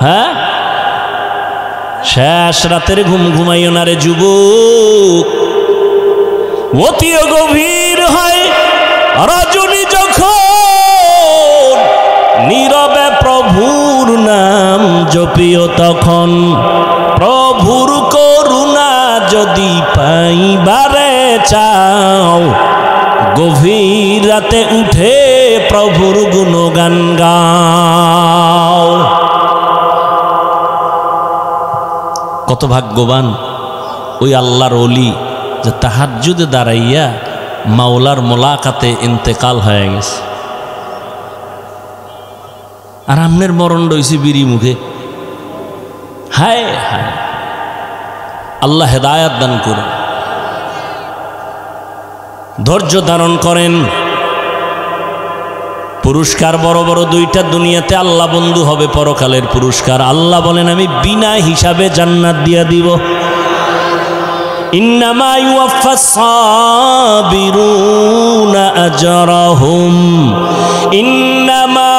S1: হ্যাঁ, শেষ রাতের ঘুম ঘুমাইও না রে যুবক। অতিও গভীর হয় রজনী যখন, নীরবে প্রভুর নাম জপিও তখন। প্রভুর করুণা যদি পাইবারে চাও, গভীর রাতে উঠে প্রভুর গুণগান গাও। কত ভাগ্যবান ওই আল্লাহর ওলি যে তাহাজ্জুদে দাঁড়াইয়া মাওলার মোলাকাতে ইন্তেকাল হয়ে গেছে। আর আমনের মরণ রইছে বিড়ি মুখে। হায় হায়, আল্লাহ হেদায়াত দান করুন। ধৈর্য ধারণ করেন। পুরস্কার বড় বড় দুইটা দুনিয়াতে আল্লাহ বন্ধু হবে, পরকালের পুরস্কার। আল্লাহ বলেন আমি বিনা হিসাবে জান্নাত দিয়া দিব। ইন্নামা ইউওয়াফাস সাবিরুনা আজরাহুম, ইন্নামা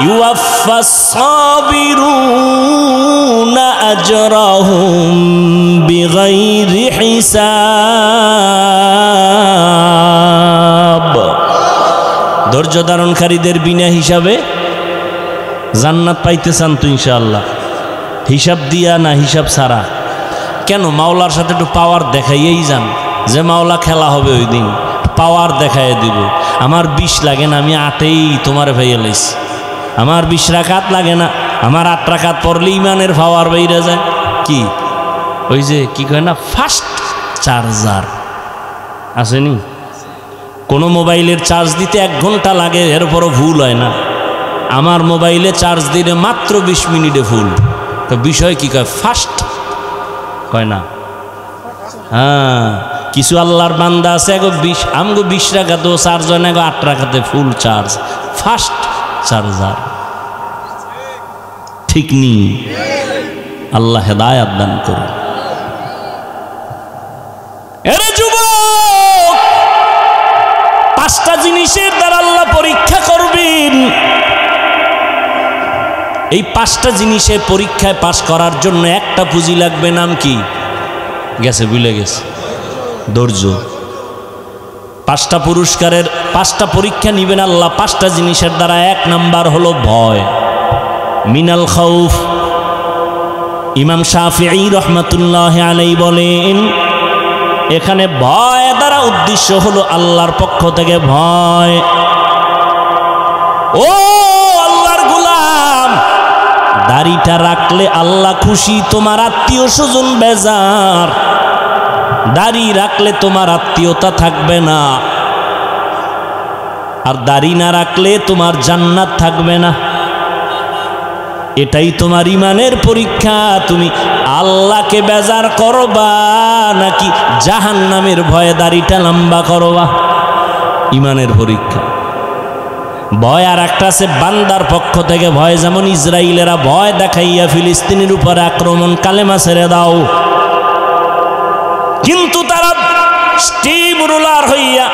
S1: ইউওয়াফাস সাবিরুনা আজরাহুম বিগাইরি হিসাব। ধৈর্য ধারণকারীদের বিনা হিসাবে জান্নাত পাইতে চান তো ইনশাআল্লাহ? হিসাব দিয়া না হিসাব ছাড়া? কেন? মাওলার সাথে একটু পাওয়ার দেখাইয়েই যান, যে মাওলা খেলা হবে ওই দিন, পাওয়ার দেখাইয়ে দিব। আমার 20 লাগে না, আমি 8এই তোমার ভাইয়া লাইছি। আমার 20 রাকাত লাগে না, আমার 8 রাকাত পড়লে ইমানের পাওয়ার বাইরে যায়। কি ওই যে কি কয় না, ফাস্ট চার্জার আসেনি? কোনো মোবাইলের চার্জ দিতে 1 ঘন্টা লাগে, এরপরও ভুল হয় না। আমার মোবাইলে চার্জ দিলে মাত্র 20 মিনিটে ফুল। তো বিষয় কি কয়? ফাস্ট কয় না? হ্যাঁ, কিছু আল্লাহর বান্দা আছে এগো 20, আমগো 20 রাকাতেও চার্জ হয় না, এগো 8 রাকাতে ফুল চার্জ। ফাস্ট চার্জার ঠিক নি? আল্লাহ হেদায়াত দান করুন। এরে যুবক, এই 5টা জিনিসের পরীক্ষায় পাশ করার জন্য একটা পুঁজি লাগবে, নাম কি? গেছে, ভুলে গেছে। ধৈর্য। 5টা পুরস্কারের 5টা পরীক্ষা নিবেন আল্লাহ 5টা জিনিসের দ্বারা। 1 নাম্বার হলো ভয়, মিনাল খাউফ। ইমাম শাফিঈ রহমাতুল্লাহ আলাইহি বলেন এখানে ভয় দ্বারা উদ্দেশ্য হলো আল্লাহর পক্ষ থেকে ভয়। ও আল্লাহর গোলাম, দাড়িটা রাখলে আল্লাহ খুশি, তোমার আত্মীয় স্বজন বেজার। দাড়ি রাখলে তোমার আত্মীয়তা থাকবে না, আর দাড়ি না রাখলে তোমার জান্নাত থাকবে না। এটাই তোমার ইমানের পরীক্ষা। তুমি আল্লাহকে বেজার করবা নাকি জাহান্নামের ভয়ে দাড়িটা লম্বা করবা? ইমানের পরীক্ষা। ভয় আর একটা আছে বান্দার পক্ষ থেকে ভয়, যেমন ইসরায়েলেরা ভয় দেখাইয়া ফিলিস্তিনের উপরে আক্রমণ, কালেমা ছেড়ে দাও, কিন্তু তারা স্টিম রুলার হইয়া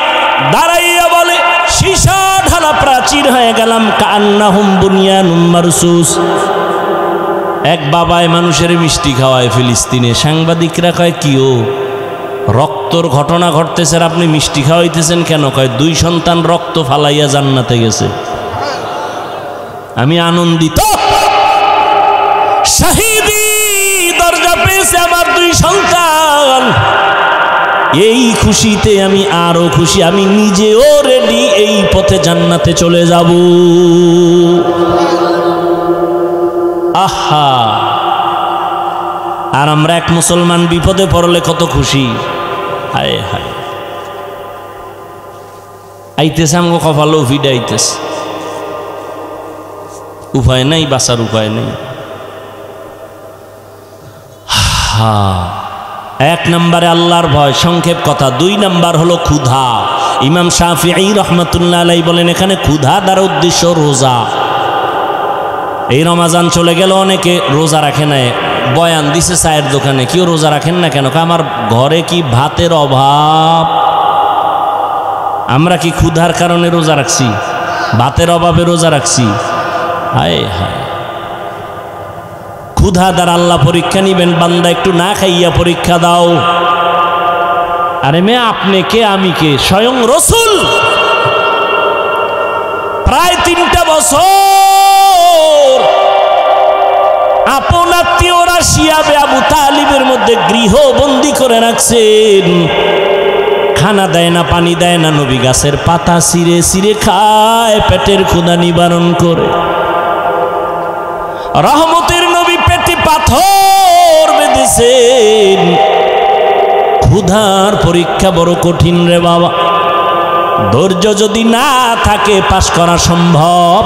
S1: দাঁড়াইয়া বলে সীসা ঢালা প্রাচীর হয়ে গেলাম, কান্নাহুম বুনিয়ানুম মারসুস। এক বাবায় মানুষের মিষ্টি খাওয়ায় ফিলিস্তিনে, সাংবাদিকরা কয় কি ও রক্তর ঘটনা ঘটতেছে, আপনি মিষ্টি খাওয়াইতেছেন কেন? কয় 2 সন্তান রক্ত ফালাইয়া জান্নাতে গেছে। আমি আনন্দিত, শাহিদি দরজা পেয়েছে আমার 2 সন্তান। এই খুশিতে আমি আরো খুশি, আমি নিজেও রেডি, এই পথে জান্নাতে চলে যাব। আহা, আর আমরা এক মুসলমান বিপদে পড়লে কত খুশি। হায় হায়, আইতেছে আমগো কপালও ভিড়ে আইতেছে, উপায় নাই, বাঁচার উপায় নেই। হা, 1 নম্বরে আল্লাহর ভয়, সংক্ষেপ কথা। 2 নম্বর হলো ক্ষুধা। ইমাম শাফিঈ রহমাতুল্লাহ আলাইহি বলেন এখানে ক্ষুধা দ্বারা উদ্দেশ্য রোজা। এই রমাজান চলে গেল, অনেকে রোজা রাখে না, বয়ান দিছে চায়ের দোকানে, কেউ রোজা রাখেন না কেন? আমার ঘরে কি ভাতের অভাব? আমরা কি ক্ষুধার কারণে রোজা রাখছি? ভাতের অভাবে রোজা রাখছি? হায় হায়, ক্ষুধা দ্বারা আল্লাহ পরীক্ষা নিবেন। বান্দা একটু না খাইয়া পরীক্ষা দাও। আরে মেয়ে, আপনি কে আমি কে? স্বয়ং রসুল প্রায় 3টা বছর আপন আত্মীয়রা শিয়াবে আবু তালিবের মধ্যে গৃহবন্দী করে রাখছেন। খানা দেয় না, পানি দেয় না, নবী গাছের পাতা ছিঁড়ে ছিঁড়ে খায় পেটের ক্ষুধা নিবারণ করে। রহমতের নবী পেটে পাথর বেঁধেছেন। ক্ষুধার পরীক্ষা বড় কঠিন রে বাবা। ধৈর্য যদি না থাকে পাশ করা সম্ভব।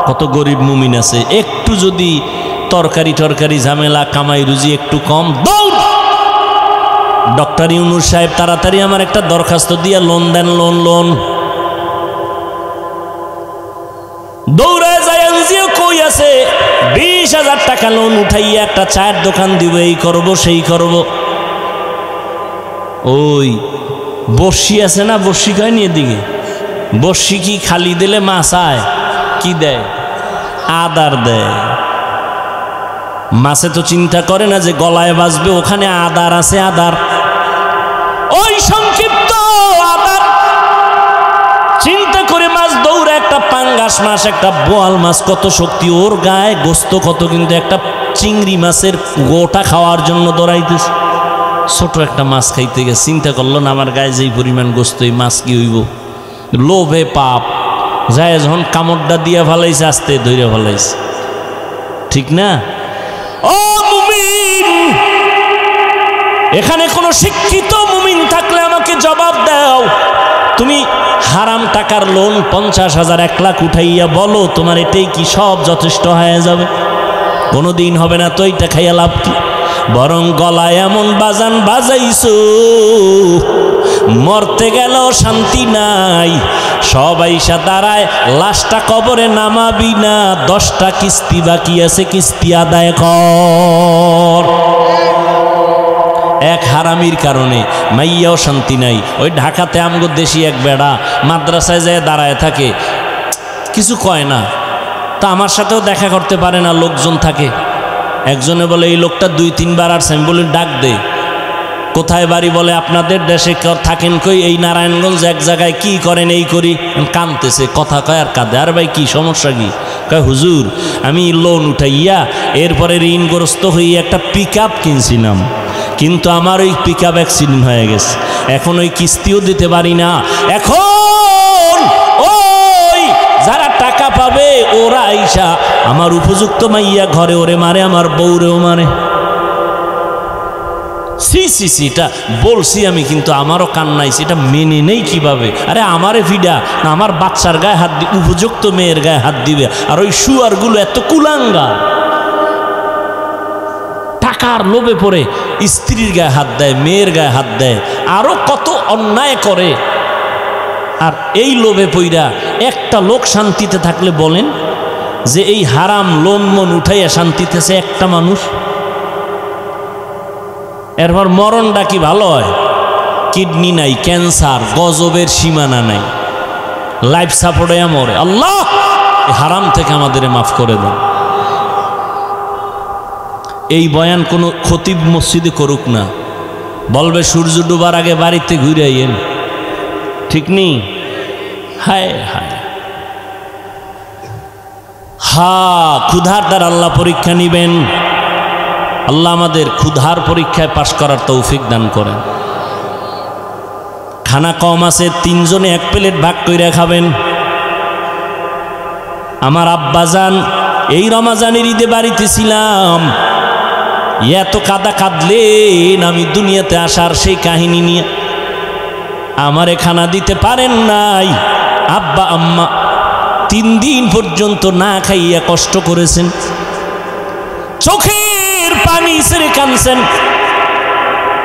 S1: কত গরিব মুমিন আছে, একটু যদি তরকারি ঝামেলা, কামাই রুজি একটু কম, দৌড় ডক্টর ইউনুস সাহেব তাড়াতাড়ি আমার একটা দরখাস্ত দিয়ে লোন দেন, লোন। দৌড়ায় যায়, এনজিও কই আছে, 20,000 টাকা লোন উঠাইয়া একটা চায়ের দোকান দিব, এই করব সেই করব। ওই বর্ষি আছে না, বর্ষি কয়নি এদিকে, বর্ষি কি খালি দিলে মাছ আয়? কি দেয়? আদার দেয়। মাছে তো চিন্তা করে না যে গলায় বাজবে, ওখানে আদার আছে, আদার, ওই সংক্ষিপ্ত আদার চিন্তা করে মাছ দৌড়ে। একটা পাঙ্গাস মাছ, একটা বোয়াল মাছ, কত শক্তি ওর গায়ে, গোস্ত কত, কিন্তু একটা চিংড়ি মাছের গোটা খাওয়ার জন্য দৌড়াইতেছে। ছোট একটা মাছ খাইতে গেছে, চিন্তা করলো না আমার গায়ে যেই পরিমাণ গোস্ত, এই মাছ কি হইব? লোভে পাপ যায়, যখন কামড়টা দিয়া ফেলাইছে, আস্তে ধরে ফেলাইছে, ঠিক না? ও মুমিন, এখানে কোনো শিক্ষিত মুমিন থাকলে আমাকে জবাব দাও। তুমি হারাম টাকার লোন 50,000 1 লাখ উঠাইয়া বলো তোমার এটাই কি সব যথেষ্ট হয়ে যাবে? কোনোদিন হবে না। তো এইটা খাইয়া লাভ কি? বরং গলায় এমন বাজান বাজাইছো, মরতে গেল শান্তি নাই। সবাই সা দাঁড়ায়, লাশটা কবরে নামাবি না, 10টা কিস্তি বাকি আছে, কিস্তি আদায় কর। এক হারামির কারণে মাইয়াও শান্তি নাই। ওই ঢাকাতে আমগো দেশি এক বেড়া মাদ্রাসায় যায় দাঁড়ায় থাকে, কিছু কয় না, তা আমার সাথেও দেখা করতে পারে না, লোকজন থাকে। একজনে বলে এই লোকটা 2-3 বার আসছে। আমি বলি ডাক দে। কোথায় বাড়ি? বলে আপনাদের দেশে থাকেন কই? এই নারায়ণগঞ্জ এক জায়গায়। কি করেন? এই করি। কাঁদতেছে, কথা কয় আর কাঁদে। আর ভাই কি সমস্যা কি? কয় হুজুর আমি লোন উঠাইয়া এরপরে ঋণগ্রস্ত হয়ে একটা পিকআপ কিনছিলাম, কিন্তু আমার ওই পিকআপ অ্যাক্সিডেন্ট হয়ে গেছে, এখন ওই কিস্তিও দিতে পারি না। এখন ওই যারা টাকা পাবে ওরা আইসা আমার উপযুক্ত মাইয়া ঘরে ওরে মারে, আমার বউরেও মারে। এটা বলছি আমি, কিন্তু আমারও কান্নাইছি। এটা মেনে নেই কিভাবে? আরে আমারে ফিডা না, আমার বাচ্চার গায়ে হাত দিবে, উপযুক্ত মেয়ের গায়ে হাত দিবে। আর ওই শুয়ারগুলো এত কুলাঙ্গা, টাকার লোভে পড়ে স্ত্রীর গায়ে হাত দেয়, মেয়ের গায়ে হাত দেয়, আরো কত অন্যায় করে। আর এই লোভে পইরা একটা লোক শান্তিতে থাকলে বলেন যে এই হারাম লোন মন উঠাইয়া শান্তিতে আছে একটা মানুষ? এরপর মরণটা কি ভালো হয়? কিডনি নাই, ক্যান্সার, গজবের সীমানা নাই, লাইফ সাপোর্টে মরে। আল্লাহ হারাম থেকে আমাদের মাফ করে দেন। এই বয়ান কোনো খতিব মসজিদে করুক না, বলবে সূর্য ডুবার আগে বাড়িতে ঘুরে আইয়েন, ঠিক নেই? হায় হায়, ক্ষুধার দ্বারা আল্লাহ পরীক্ষা নিবেন। আল্লাহ আমাদের ক্ষুধার পরীক্ষায় পাশ করার তৌফিক দান করেন। খানা কম আছে, 3 জনে 1 প্লেট ভাগ কইরা খাবেন। আমার আব্বাজান এই রমাজানের ঈদে বাড়িতে ছিলাম, এত কাদা কাঁদলেন আমি দুনিয়াতে আসার সেই কাহিনী নিয়ে। আমারে খানা দিতে পারেন নাই, আব্বা আম্মা 3 দিন পর্যন্ত না খাইয়া কষ্ট করেছেন, চোখের পানি ছেড়ে কাঁদছেন।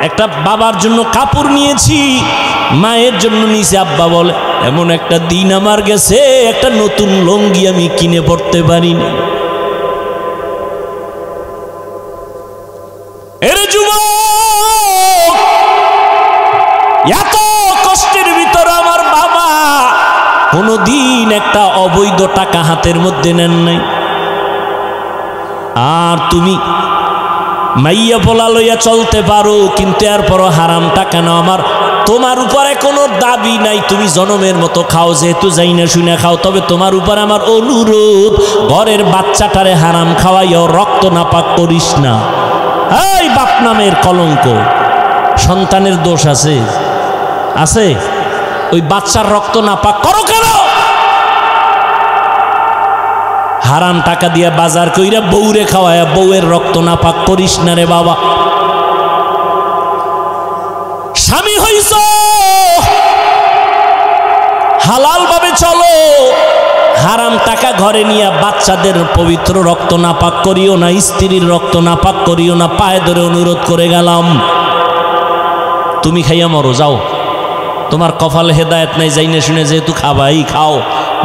S1: একটা বাবার জন্য কাপড় নিয়েছি, মায়ের জন্য নিয়েছি। আব্বা বলে এমন একটা দিন আমার গেছে, একটা নতুন লুঙ্গি আমি কিনে পড়তে পারিনি। এরে যুবক, এত কষ্টের ভিতর আমার বাবা কোনদিন একটা অবৈধ টাকা হাতের মধ্যে নেন নাই। আর তুমি মাইয়া পোলা লইয়া চলতে পারো, কিন্তু এরপরও হারাম টাকা নাও। আমার তোমার উপরে কোনো দাবি নাই, তুমি জনমের মতো খাও, যেহেতু যাই না শুনে খাও। তবে তোমার উপরে আমার অনুরোধ, ঘরের বাচ্চাটারে হারাম খাওয়াইও রক্ত নাপাক করিস না। এই বাপ নামের কলঙ্ক, সন্তানের দোষ আছে আছে, ওই বাচ্চার রক্ত নাপাক করো কেন? হারাম টাকা দিয়া বাজার কইরা বউরে খাওয়ায়া বউয়ের রক্ত নাপাক করিস না রে বাবা। স্বামী হইছ, হালাল ভাবে চলো, হারাম টাকা ঘরে নিয়ে বাচ্চাদের পবিত্র রক্ত নাপাক করিও না, স্ত্রীর রক্ত নাপাক করিও না। পায়ে ধরে অনুরোধ করে গেলাম, তুমি খাইয়া মরো, যাও, তোমার কপালে হেদায়েত নাই, যাই না শুনে যেহেতু খাবাই খাও।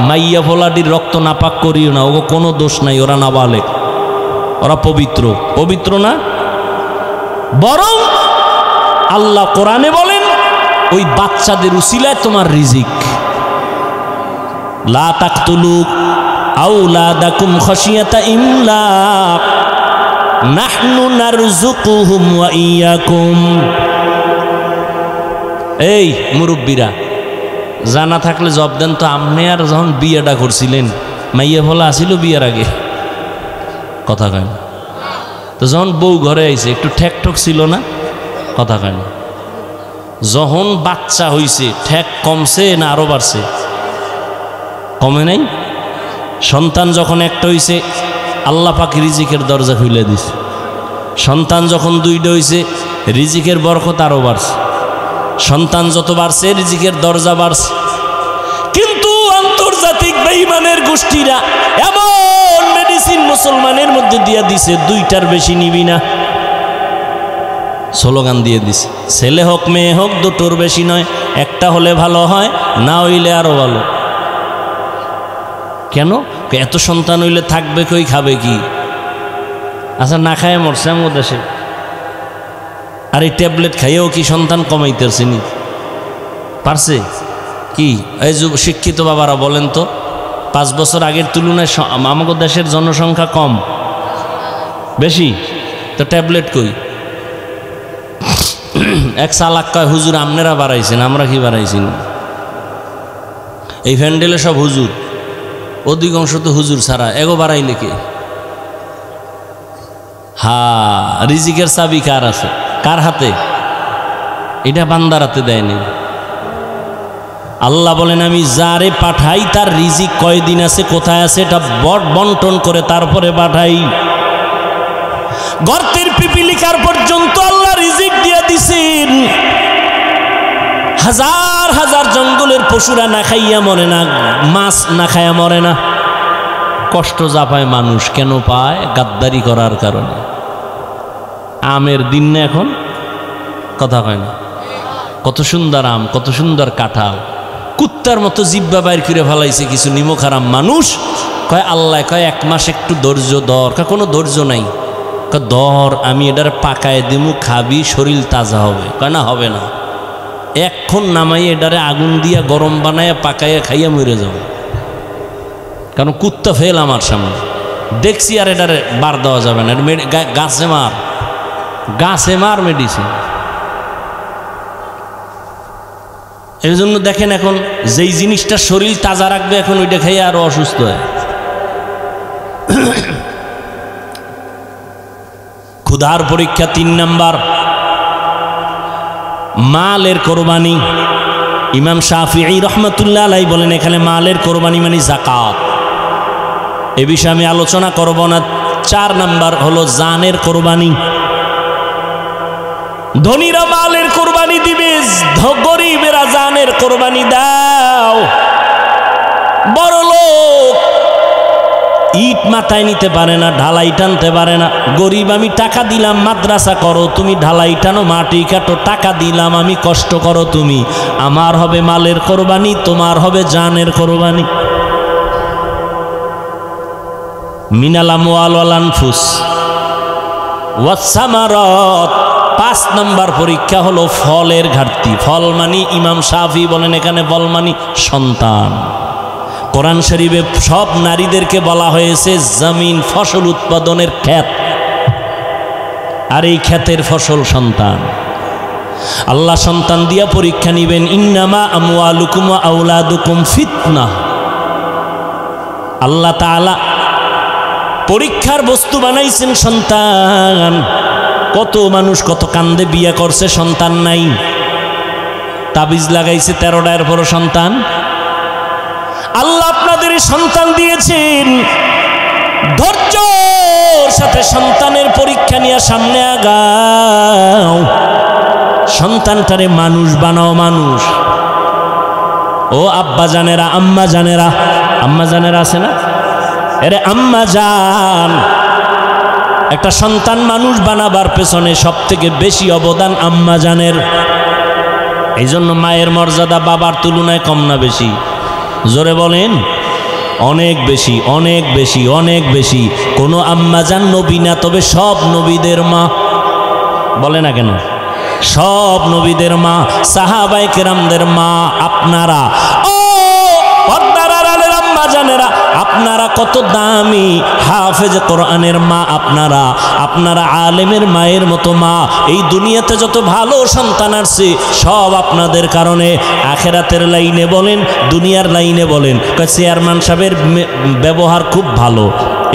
S1: মাইয়া ফোলাডির রক্ত নাপাক করিও না, ওগো কোনো দোষ নাই, ওরা নাবালেগ, ওরা পবিত্র, পবিত্র না। বরং আল্লাহ কোরআনে বলেন ওই বাচ্চাদের উসিলায় তোমার রিজিক। লা তাকতুলু আওলাদাকুম খাশিয়াতা ইমলাক নাহনু নারযুকুহুম ওয়া ইয়াকুম। এই মুরব্বীরা, জানা থাকলে জব দেন তো, আপনি আর যখন বিয়েটা করছিলেন মাইয়া ফলা আসিল বিয়ের আগে, কথা কয় না তো। যখন বউ ঘরে আইছে একটু ঠেক ঠক ছিল না, কথা কয় না। যখন বাচ্চা হইছে ঠেক কমছে না আরো বাড়ছে? কমে নাই। সন্তান যখন একটা হইছে আল্লাহ পাক রিজিকের দরজা খুলে দিছে। সন্তান যখন 2টা হইছে রিজিকের বরকত আরো বাড়ছে। সন্তান যত বাড়ছে রিজিকের দরজা বাড়ছে। কিন্তু আন্তর্জাতিক বেঈমানের গোষ্ঠীরা এমন মেডিসিন মুসলমানের মধ্যে দিয়া দিছে, 2টার বেশি নিবি না, স্লোগান দিয়ে দিছে। ছেলে হোক মেয়ে হোক 2টোর বেশি নয়, একটা হলে ভালো হয়, না হইলে আরো ভালো। কেন? এত সন্তান হইলে থাকবে কই, খাবে কি? আচ্ছা না খায় মরছে আমার দেশে, আর এই ট্যাবলেট খাইয়েও কি সন্তান কমাইতেছে নি? পারছে কি? এই যে শিক্ষিত বাবারা বলেন তো, 5 বছর আগের তুলনায় আমাদের দেশের জনসংখ্যা কম বেশি, তো ট্যাবলেট কই? এক সালাক কয় হুজুর আপনারা বাড়াইছেন, আমরা কি বাড়াইছি না? এই প্যান্ডেলে সব হুজুর, অধিকাংশ তো হুজুর ছাড়া, এগো বাড়াইলে কে? রিজিকের চাবি কার আছে? কার হাতে? এটা বান্দার হাতে দেয়নি। আল্লাহ বলেন আমি যারে পাঠাই তার রিজিক কয়দিন আছে, কোথায় আছে, এটা বন্টন করে তারপরে পাঠাই। গর্তের পিপিলিকার পর্যন্ত আল্লাহ রিজিক দিয়ে দিছেন। হাজার হাজার জঙ্গলের পশুরা না খাইয়া মরে না, মাছ না খাইয়া মরে না। কষ্ট যা পায় মানুষ কেন পায়? গাদ্দারি করার কারণে। আমের দিন না এখন, কথা কয় না? কত সুন্দর আম, কত সুন্দর কাঁঠাল, কুত্তার মতো জিব্বা বাইর করে ফেলাইছে কিছু নিমখারাম মানুষ। কয় আল্লাহ কয় 1 মাস একটু ধৈর্য ধর। কোনো ধৈর্য নাই। ধর, আমি এটার পাকায় দিমু, খাবি, শরীর তাজা হবে। কয় না, হবে না। এখন নামাই এটারে আগুন দিয়া গরম বানাইয়া পাকাইয়া খাইয়া মরে যাব। কারণ কুত্তা ফেল আমার সামনে দেখছি, আর এটারে বার দেওয়া যাবে না। গাছে মার, গাছে মার মেডিসিন। এই জন্য দেখেন এখন যেই জিনিসটা শরীর তাজা রাখবে, এখন ওইটা খাইয়া আরো অসুস্থ হয়। ক্ষুধার পরীক্ষা 3 নাম্বার, মালের কোরবানি। ইমাম শাফিঈ রহমাতুল্লাহ আলাইহি বলেন এখানে মালের কোরবানি মানে যাকাত। এ বিষয়ে আমি আলোচনা করব না। 4 নাম্বার হলো জানের কোরবানি। ধনীরা মালের কোরবানি দিবে, গরিবেরা জানের কোরবানি দাও। বড় লোক ইট মাথায় নিতে পারে না, ঢালাই টানতে পারে না। গরিব আমি টাকা দিলাম মাদ্রাসা করো, তুমি ঢালাই টানো, মাটি কাটো, টাকা দিলাম আমি, কষ্ট করো তুমি। আমার হবে মালের কোরবানি, তোমার হবে জানের কোরবানি। মিনাল আমওয়াল ওয়াল আনফুস ওয়াস সামারাত। 5 নাম্বার পরীক্ষা হলো ফলের ঘাটতি। ফল মানি, ইমাম শাফি বলেন এখানে ফল মানি সন্তান। কোরআন শরীফে সব নারীদেরকে বলা হয়েছে জমিন, ফসল উৎপাদনের ক্ষেত, আর এই ক্ষেতের ফসল সন্তান। আল্লাহ সন্তান দিয়া পরীক্ষা নিবেন। ইন্নামা আমওয়ালুকুম ওয়া আওলাদুকুম ফিতনাহ। আল্লাহ তাআলা পরীক্ষার বস্তু বানাইছেন সন্তান। কত মানুষ কত কান্দে বিয়ে করছে, সন্তান নাই। তাবিজ লাগাইছে 13টা, এরপরও সন্তান। আল্লাহ আপনাদের সন্তান দিয়েছেন, ধৈর্যের সাথে সন্তানের পরীক্ষা নিয়ে সামনে আগাও। সন্তানটারে মানুষ বানাও, মানুষ। ও আব্বা জানেরা, আম্মা জানেরা, আম্মা জানেরা আছে না? এরে আম্মা জান, একটা সন্তান মানুষ বানাবার পেছনে সব থেকে বেশি অবদান আম্মা জানের। এই জন্য মায়ের মর্যাদা বাবার তুলনায় কম না বেশি? জোরে বলেন। অনেক বেশি, অনেক বেশি, অনেক বেশি। কোনো আম্মা জান নবী না, তবে সব নবীদের মা। বলে না কেন? সব নবীদের মা, সাহাবায়ে কেরামদের মা আপনারা। ও পর্দার আড়ালের আম্মা জানেরা, আপনারা কত দামি। হাফেজ কোরআনের মা আপনারা, আপনারা আলেমের মায়ের মতো মা। এই দুনিয়াতে যত ভালো সন্তান আসছে সব আপনাদের কারণে। আখেরাতের লাইনে বলেন, দুনিয়ার লাইনে বলেন। চেয়ারম্যান সাহেবের ব্যবহার খুব ভালো,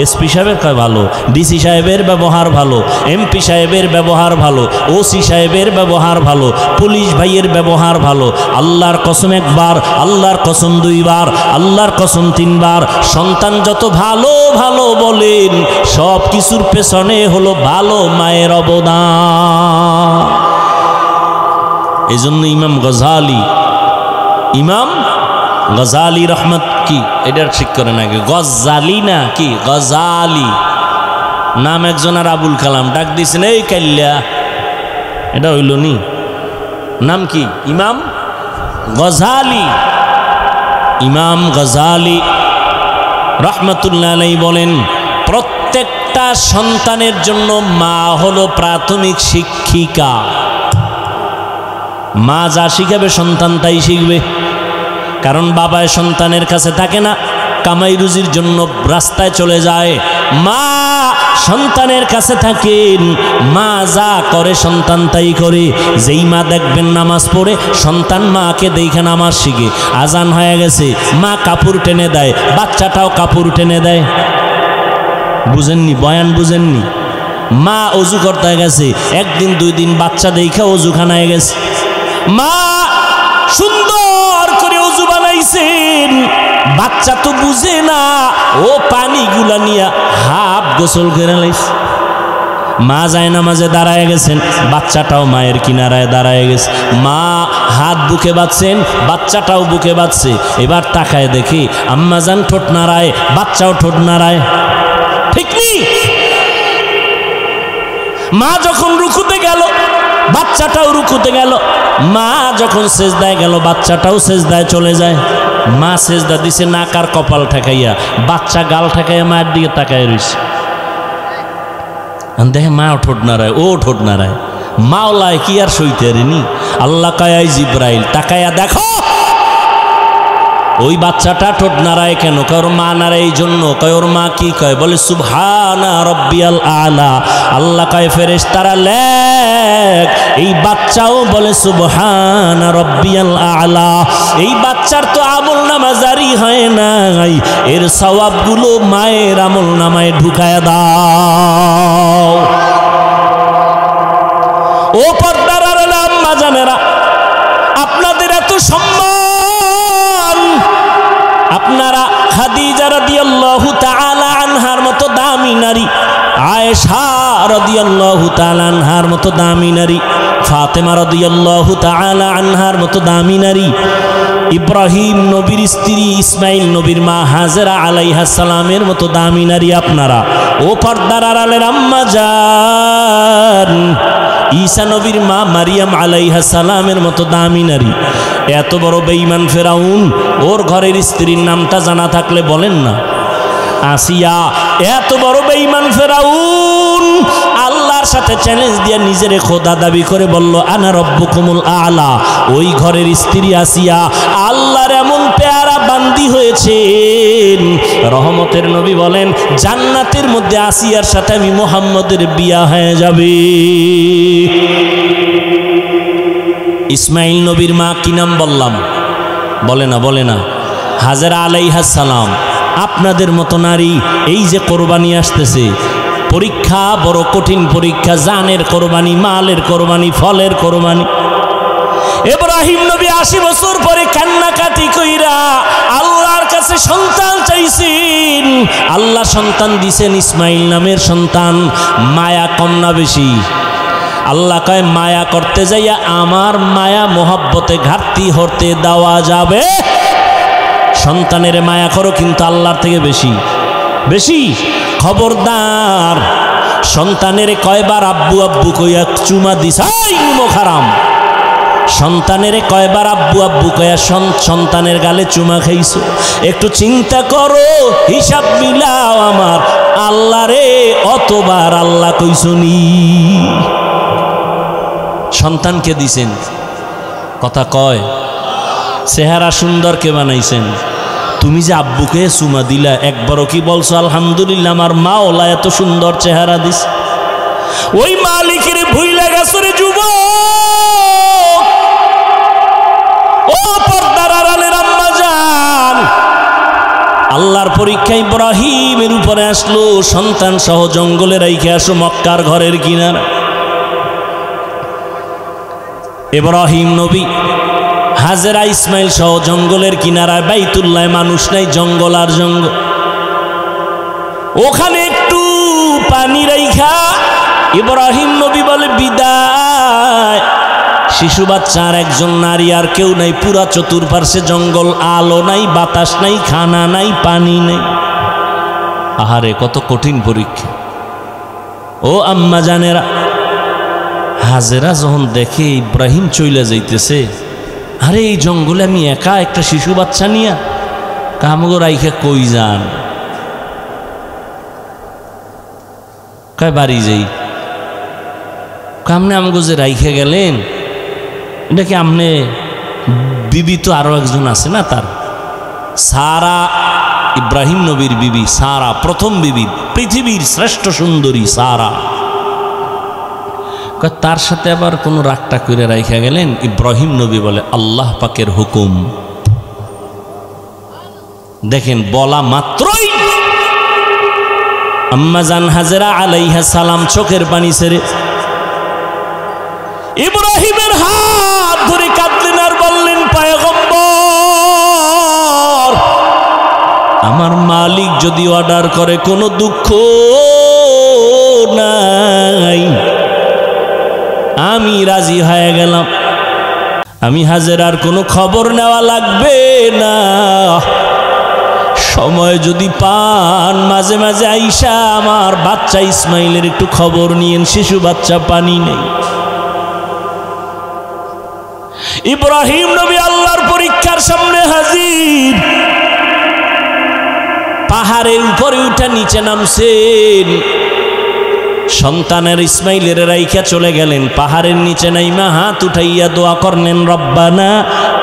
S1: এসপি সাহেবের কয় ভালো, ডিসি সাহেবের ব্যবহার ভালো, এমপি সাহেবের ব্যবহার ভালো, ওসি সাহেবের ব্যবহার ভালো, পুলিশ ভাইয়ের ব্যবহার ভালো। আল্লাহর কসম একবার, আল্লাহর কসম 2 বার, আল্লাহর কসম 3 বার। সন্তান যত ভালো ভালো বলেন, সব কিছুর পেছনে হলো ভালো মায়ের অবদান। এই জন্য ইমাম গজালি রহমত কি এটার ঠিক করে নাকি গজালি না কি গজালি নাম, একজন আর আবুল কালাম ডাক দিয়েছেন এই কাল্লা, এটা হইল নি? নাম কি? ইমাম গজালি। ইমাম গজালি রহমতুল্লাহ আলাইহি বলেন প্রত্যেকটা সন্তানের জন্য মা হলো প্রাথমিক শিক্ষিকা। মা যা শিখাবে সন্তান তাই শিখবে। কারণ বাবা সন্তানের কাছে থাকে না, কামাই রুজির জন্য রাস্তায় চলে যায়, মা সন্তানের কাছে থাকেন, মা যা করে সন্তান তাই করে। যেই মা দেখবেন নামাজ পড়ে সন্তান মাকে দেখে নামাজ শিখে, আজান হয়ে গেছে মা কাপড় টেনে দেয়, বাচ্চাটাও কাপড় টেনে দেয়। বুঝেননি বয়ান, বুঝেননি? মা অজু করতে গেছে, একদিন দুই দিন বাচ্চা দেখে অজুখানায় গেছে, মা সুন্দর করে অজু বানাইছেন, বাচ্চা তো বুঝে না, ও পানিগুলা নিয়ে হাফ গোসল করে লাইছে। মা যায় নামাজে দাঁড়ায় গেছেন, বাচ্চাটাও মায়ের কিনারায় দাঁড়ায় গেছে, মা হাত বুকে বাঁধছেন, বাচ্চাটাও বুকে বাঁধছে। এবার তাকায় দেখি আম্মাজান ঠোঁট নাড়ায়, বাচ্চাও ঠোঁট নাড়ায়, ঠিক নেই? মা যখন রুকুতে গেল বাচ্চাটাও রুকুতে গেল, মা যখন সেজদায় গেল বাচ্চাটাও সেজদায় চলে যায়। মা সেজদা দিছে নাকার কপাল ঠেকাইয়া, বাচ্চা গাল ঠেকাইয়া মায়ের দিকে তাকায় রইছে। দেখে মাও ঠোঁট নাড়ায়, ও ঠোঁট নাড়ায়, মাওলায় কি আর সইতে রেনি। আল্লাহ কয় জিব্রাইল তাকাইয়া দেখো ওই বাচ্চাটা ঠোঁট নাড়ায় কেন? কয় ওর মা নাড়ায় এই জন্য। কয় ওর মা কি কয়? বলে সুবহানা রব্বিয়াল আলা। আল্লাহ কয় ফেরেশতারা লেখ, এই বাচ্চাও বলে সুবহানা রব্বিয়াল আলা। এই বাচ্চার তো আমল নামা জারি হয় নাই, এর সওয়াবগুলো মায়ের আমল নামায় ঢুকায় দাও। ও পর্দার আড়ালে আম্মা জানেরা, আপনাদের এত সম্মান, আপনারা খাদিজা রাদিয়াল্লাহু তাআলা আনহার মতো দামি নারী, আয়েশা রাদিয়াল্লাহু তাআলা আনহার মতো দামি নারী, ফাতেমা রাদিয়াল্লাহু তাআলা আনহার মতো দামি নারী, ইব্রাহিম নবীর স্ত্রী, ইসমাইল নবীর মা হাজেরা আলাইহাস সালামের মতো দামি নারী আপনারা। ও পর্দার আড়ালের আম্মা জান, ঈসা নবীর মা মারিয়াম আলাইহাস সালামের মতো দামি নারী। এত বড় বেঈমান ফেরাউন, ওর ঘরের স্ত্রীর নামটা জানা থাকলে বলেন না। আসিয়া, এত বড় বেঈমান ফেরাউন আল্লাহর সাথে চ্যালেঞ্জ দিয়ে নিজের খোদা দাবি করে বলল আনা রব্বুকুমুল আলা। ওই ঘরের স্ত্রী আসিয়া আল্লাহর এমন পেয়ারা বান্দি হয়েছেন, রহমতের নবী বলেন জান্নাতের মধ্যে আসিয়ার সাথে আমি মুহাম্মদের বিয়া হয়ে যাবে। ইসমাইল নবীর মা কি নাম বললাম? বলে না, বলে না, হাজেরা আলাইহাস সালাম। আপনাদের মতো নারী, এই যে কোরবানি আসতেছে, পরীক্ষা বড় কঠিন পরীক্ষা, জানের কোরবানি, মালের কোরবানি, ফলের কোরবানি। ইব্রাহিম নবী 80 বছর পরে কান্নাকাটি কইরা আল্লাহর কাছে সন্তান চাইছেন, আল্লাহ সন্তান দিছেন, ইসমাইল নামের সন্তান। মায়া কম না বেশি? আল্লাহ কয় মায়া করতে যাইয়া আমার মায়া মোহাব্বতে ঘাটতি হতে দেওয়া যাবে। সন্তানের মায়া করো, কিন্তু আল্লাহর থেকে বেশি বেশি। খবরদার, সন্তানের কয়বার আব্বু আব্বু কইয়া চুমা দিস, হারাম। সন্তানের কয়বার আব্বু আব্বু কইয়া সন্তানের গালে চুমা খাইছো? একটু চিন্তা করো, হিসাব মিলাও আমার আল্লাহ রে, অতবার আল্লাহ কইছনি। সন্তানকে দিছেন, কথা কয়, চেহারা সুন্দর কে বানাইছেন? তুমি যে আব্বুকে চুমা দিলা, একবারও কি বলছো আলহামদুলিল্লাহ আমার মা ওলা এত সুন্দর চেহারা দিস? ওই মালিকের ভুইলা গেছো রে যুবক। ও পর্দার আড়ালের আম্মা জান, আল্লাহর পরীক্ষা ইব্রাহিমের উপরে আসলো, সন্তান সহ জঙ্গলে রাইখে আসো মক্কার ঘরের কিনারা। ইব্রাহিম নবী হাজেরা ইসমাইল সহ জঙ্গলের কিনারায়, বাইতুল্লাহ মানুষ নাই, জঙ্গল আর জঙ্গল। ওখানে একটু পানি রাইখা ইব্রাহিম নবী বলে বিদায়। শিশু বাচ্চা আর একজন নারী, আর কেউ নাই, পুরা চতুর্পার্শ্বে জঙ্গল, আলো নাই, বাতাস নাই, খানা নাই, পানি নেই। আহারে কত কঠিন পরীক্ষা। ও আম্মা জানেরা, হাজেরা যখন দেখে ইব্রাহিম চইলা যাইতেছে, আরে এই জঙ্গলে আমি একা একটা শিশু বাচ্চা নিয়া কামগো রাইখা কই যান? কয় বাড়ি যাই। কামনে আমগো যে রাইখে গেলেন, এটা কি আমনে বিবি তো আরো একজন আছে না, তার সারা ইব্রাহিম নবীর বিবি সারা, প্রথম বিবি, পৃথিবীর শ্রেষ্ঠ সুন্দরী সারা। তার সাথে আবার কোনো রাগটা করে রাইখা গেলেন? ইব্রাহিম নবী বলে আল্লাহ পাকের হুকুম। দেখেন, বলা মাত্রই আম্মা জান হাজেরা আলাইহা সালাম চোখের পানি ছেড়ে ইব্রাহিমের হাত ধরে কাঁদলেন আর বললেন, পয়গম্বর, আমার মালিক যদি অর্ডার করে কোনো দুঃখ নাই, আমি রাজি হয়ে গেলাম। আমি হাজেরার কোনো খবর নেওয়া লাগবে না। সময় যদি পান মাঝে মাঝে আইসা আমার বাচ্চা ইসমাইলের একটু খবর নিয়েন, শিশু বাচ্চা পানি নেই। ইব্রাহিম নবী আল্লাহর পরীক্ষার সামনে হাজির। পাহাড়ের উপরে উঠা নিচে নামছেন, সন্তানের ইসমাইলের রাইখা চলে গেলেন। পাহাড়ের নিচে নাইমা হাত উঠাইয়া দোয়া করলেন, রব্বানা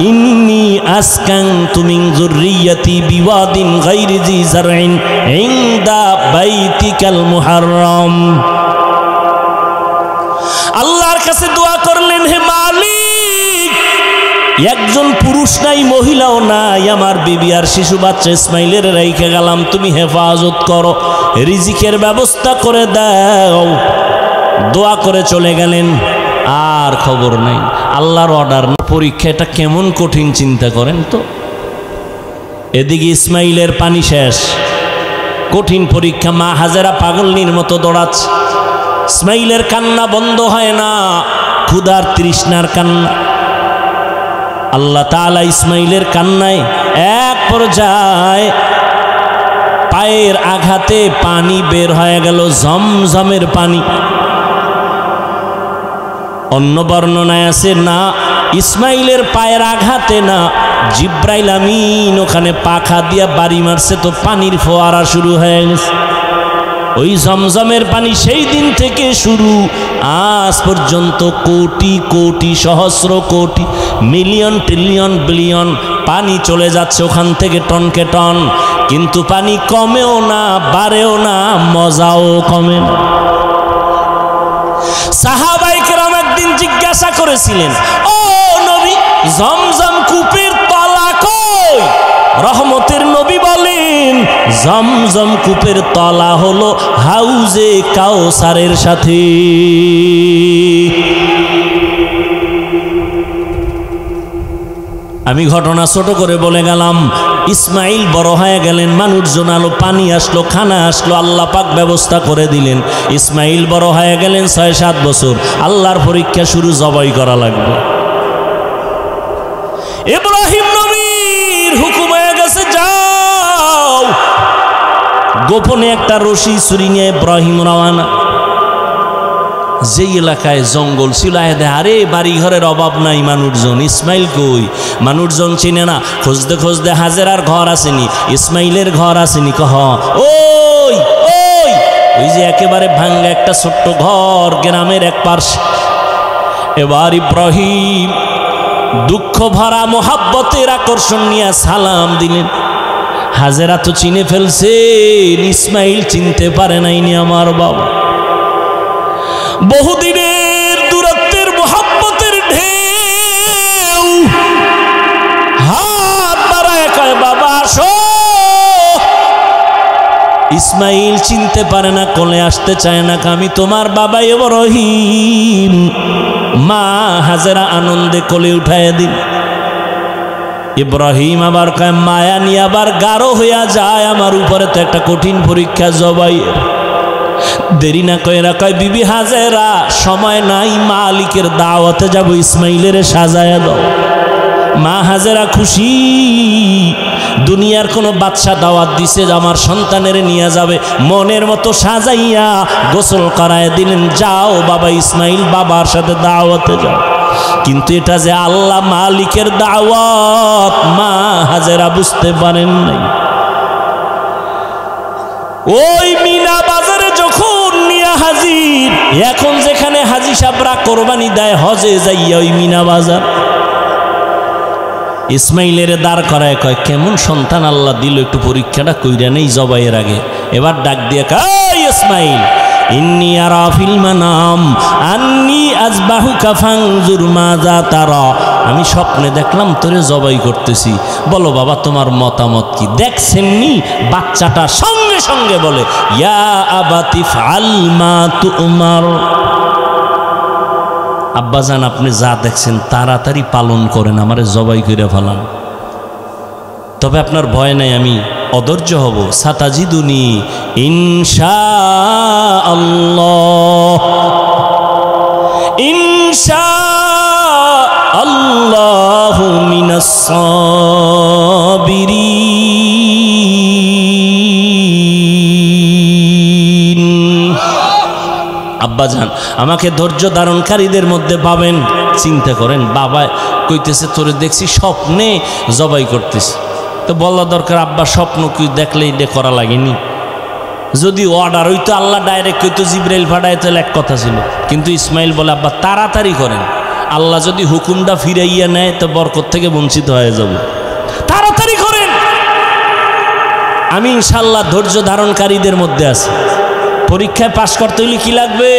S1: ইন্নী আসকানতু মিন যুররিয়াতি বিওয়াদিন গায়রি জি জারইন ইনদা বাইতিকাল মুহাররম। আল্লাহর কাছে দোয়া করলেন, হে মালিক, একজন পুরুষ নাই, মহিলাও নাই, আমার বিবি আর শিশু বাচ্চা ইসমাইলের রাইখা গেলাম, তুমি হেফাজত করো, রিজিকের ব্যবস্থা করে দাও। দোয়া করে চলে গেলেন, আর খবর নাই। আল্লাহর অর্ডার না, পরীক্ষা, এটা কেমন কঠিন চিন্তা করেন তো। এদিকে ইসমাইলের পানি শেষ, কঠিন পরীক্ষা। মা হাজেরা পাগলনির মতো দৌড়াচ্ছে, ইসমাইলের কান্না বন্ধ হয় না, ক্ষুধার তৃষ্ণার কান্না। আল্লাহ তাআলা ইসমাইলের কান্নায় এক পর্যায়ে পায়ের আঘাতে পানি বের হয়ে গেল, জমজমের পানি। অন্য বর্ণনায় আছে না, ইসমাইলের পায়ের আঘাতে না, জিব্রাইল আমিন ওখানে পাখা দিয়া বাড়ি মারছে, তো পানির ফোয়ারা শুরু হয়ে গেছে। ওই জমজমের পানি সেই দিন থেকে শুরু, আজ পর্যন্ত কোটি কোটি, সহস্র কোটি, মিলিয়ন, ট্রিলিয়ন, বিলিয়ন পানি চলে যাচ্ছে ওখান থেকে টনকে টন, কিন্তু পানি কমেও না, বাড়েও না, মজাও কমে না। সাহাবায়ে কেরাম একদিন জিজ্ঞাসা করেছিলেন, ও নবী, জমজম কূপের তলা কই? রহমতের নবী বলেন, জমজম কূপের তলা হলো হাউজে কাউসারের সাথে। আমি ঘটনা ছোট করে বলে গেলাম। ইসমাইল বড় হয়ে গেলেন, মানুষজন আলো, পানি আসলো, খানা আসলো, আল্লাহ পাক ব্যবস্থা করে দিলেন। ইসমাইল বড় হয়ে গেলেন, 6-7 বছর। আল্লাহর পরীক্ষা শুরু, জবাই করা লাগবে। ইব্রাহিম নবীর হুকুম হয়ে গেছে, যাও। গোপনে একটা রশি ছুরি নিয়ে ইব্রাহিম রওয়ানা। যেই এলাকায় জঙ্গল ছিল, আরে বাড়ি ঘরের অভাব নাই, মানুষজন, ইসমাইল কই? মানুষজন চিনে না। খুঁজতে খুঁজতে হাজেরার ঘর আসেনি, ইসমাইলের ঘর আসেনি। কহ, ওই ওই ওই যে একেবারে ভাঙ্গা একটা ছোট্ট ঘর গ্রামের এক পার্শ্বে। এবার ইব্রাহিম দুঃখ ভরা মোহাব্বতের আকর্ষণ নিয়ে সালাম দিলেন। হাজেরা তো চিনে ফেলছে, ইসমাইল চিনতে পারে নাইনি আমার বাবা। বহুদিনের দূরত্বের মোহাব্বতের ঢেউ, হাত বাড়ায় কয়, বাবা আসো। ইসমাইল চিনতে পারে না, কোলে আসতে চায় না, আমি তোমার বাবা ইব্রাহিম। মা হাজেরা আনন্দে কোলে উঠায় দিন। ইব্রাহিম আবার কয়, মায়া নিয়ে আবার গাঢ় হইয়া যায় আমার উপরে, তো একটা কঠিন পরীক্ষা জবাইয়ের। দেরি না কইরা কয়, বিবি হাজেরা, সময় নাই, মালিকের দাওয়াতে যাব, ইসমাইলের সাজায়া দাও। মা হাজেরা খুশি, দুনিয়ার কোনো বাদশা দাওয়াত দিছে আমার সন্তানের নিয়ে যাবে, মনের মতো সাজাইয়া গোসল করায় দিলেন। যাও বাবা ইসমাইল, বাবার সাথে দাওয়াতে যাও। কিন্তু এটা যে আল্লাহ মালিকের দাওয়াত, মা হাজেরা বুঝতে পারেন নাই। ওই মিনা বাজারে যখন নিয়া হাজির, এখন যেখানে হাজি সাবরা কোরবানি দেয় হজে যাইয়া, ওই মিনা বাজার ইসমাইলের দাঁড় করায় কয়, কেমন সন্তান আল্লাহ দিল, একটু পরীক্ষাটা কইরা নেই জবাইয়ের আগে। এবার ডাক দিয়ে কয়, ইসমাইল ইন্নী আরা ফিল মানাম আন্নী আযবাহুকা ফানজুর মাযা তারা, আমি স্বপ্নে দেখলাম তোরে জবাই করতেছি, বলো বাবা তোমার মতামত কি? দেখছেননি বাচ্চাটা সঙ্গে সঙ্গে বলে, ইয়া আবাতি ফাল মা তুমার, আব্বাজান আপনি যা দেখছেন তাড়াতাড়ি পালন করেন, আমারে জবাই করে ফেলান। তবে আপনার ভয় নাই, আমি অধৈর্য হব। সাতাজিদুনি ইনশাআল্লাহ, ইনশাআল্লাহু মিনাস সাবিরিন। আব্বাজান আমাকে ধৈর্য ধারণকারীদের মধ্যে পাবেন। চিন্তা করেন, বাবা কইতেছে তোরে দেখছি স্বপ্নে জবাই করতেছি, তো বলা দরকার আব্বা স্বপ্ন কি দেখলে এটা করা লাগেনি। যদি অর্ডার হইতো আল্লাহ ডাইরেক্ট কইতো জিবরাইল ফাটায় তাহলে এক কথা ছিল, কিন্তু ইসমাইল বলে আব্বা তাড়াতাড়ি করেন, আল্লাহ যদি হুকুমটা ফিরাইয়া নেয় তো বরকত থেকে বঞ্চিত হয়ে যাব, তাড়াতাড়ি করেন। আমি ইনশাআল্লাহ ধৈর্য ধারণকারীদের মধ্যে আছি। পরীক্ষায় পাশ করতে হইলে কি লাগবে?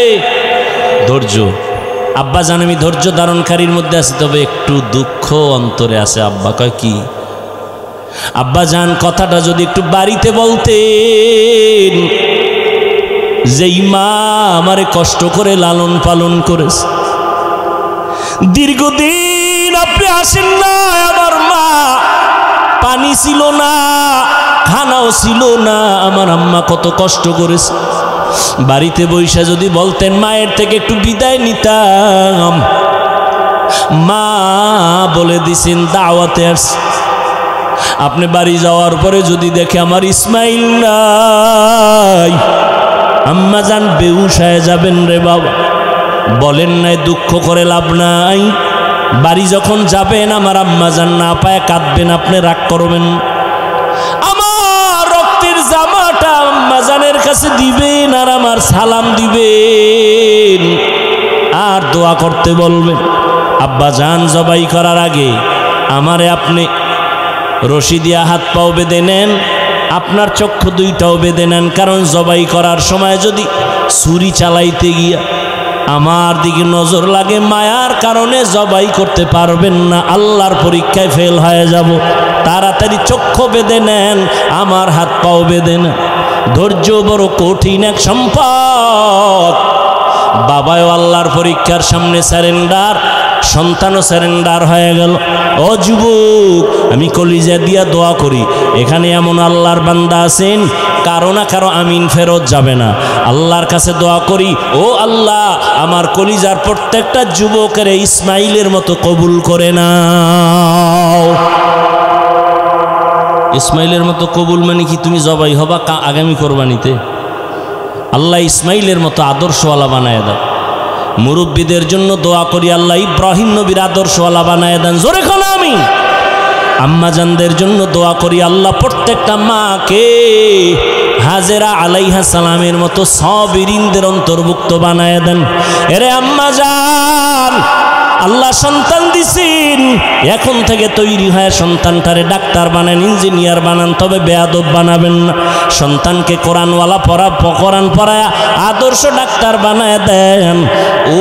S1: ধৈর্য। আব্বা জান আমি ধৈর্য ধারণকারীর মধ্যে আছি, তবে একটু দুঃখ অন্তরে আছে। আব্বা কয় কি? আব্বা জান কথাটা যদি একটু বাড়িতে বলতেন, যেই মা আমারে কষ্ট করে লালন পালন করেছে, দীর্ঘদিন আপনি আসেন না, আমার মা পানি ছিল না, খানাও ছিল না, আমার আম্মা কত কষ্ট করেছে। বাড়িতে বৈশা যদি বলতেন, মায়ের থেকে একটু বিদায় নিতাম। মা বলে দিছেন দাওয়াতে আসছে, আপনি বাড়ি যাওয়ার পরে যদি দেখে আমার ইসমাইল নাই, আম্মা জান বেহুশ হয়ে যাবেন রে বাবা। বলেন নাই দুঃখ করে লাভ নাই, বাড়ি যখন যাবেন আমার আম্মা জান না পায় কাঁদবেন, আপনি রাগ করবেন। আমার রক্তের জামাটা আম্মা জানের কাছে দিবেন আর আমার সালাম দিবেন আর দোয়া করতে বলবেন। আব্বা জান জবাই করার আগে আমারে আপনি রশি দিয়া হাত পাও বেঁধে নেন, আপনার চক্ষু দুইটাও বেঁধে নেন, কারণ জবাই করার সময় যদি ছুরি চালাইতে গিয়া আমার দিকে নজর লাগে, মায়ার কারণে জবাই করতে পারবেন না, আল্লাহর পরীক্ষায় ফেল হয়ে যাব। তাড়াতাড়ি চক্ষু বেঁধে নেন, আমার হাত পাও বেঁধে নেন। ধৈর্য বড় কঠিন এক সম্পদ। বাবাও আল্লাহর পরীক্ষার সামনে স্যারেন্ডার, সন্তানও স্যারেন্ডার হয়ে গেল। ও যুবক, আমি কলিজা দিয়া দোয়া করি, এখানে এমন আল্লাহর বান্দা আছেন কারো না কারো আমিন ফেরত যাবে না। আল্লাহর কাছে দোয়া করি, ও আল্লাহ আমার কলিজার প্রত্যেকটা যুবকের ইসমাইলের মতো কবুল করে নাও। ইসমাইলের মতো কবুল মানে কি? তুমি জবাই হবা আগামী কোরবানিতে, আল্লাহ ইসমাইলের মতো আদর্শওয়ালা বানায় দাও। মুরব্বীদের জন্য দোয়া করি, আল্লাহ ইব্রাহিম নবীর আদর্শওয়ালা বানায় দেন, জোরে কোন আমিন। আম্মাজানদের জন্য দোয়া করি, আল্লাহ প্রত্যেকটা মাকে হাজেরা আলাইহা সালামের মতো সাবিরিনদের অন্তর্ভুক্ত বানায় দেন। এরে আম্মাজান, আল্লাহ সন্তান দিছেন, এখন থেকে তৈরি হয় সন্তানটারে ডাক্তার বানান, ইঞ্জিনিয়ার বানান, তবে বেয়াদব বানাবেন না। সন্তানকে কোরআনওয়ালা কোরআন পড়ায় আদর্শ ডাক্তার বানায় দেন।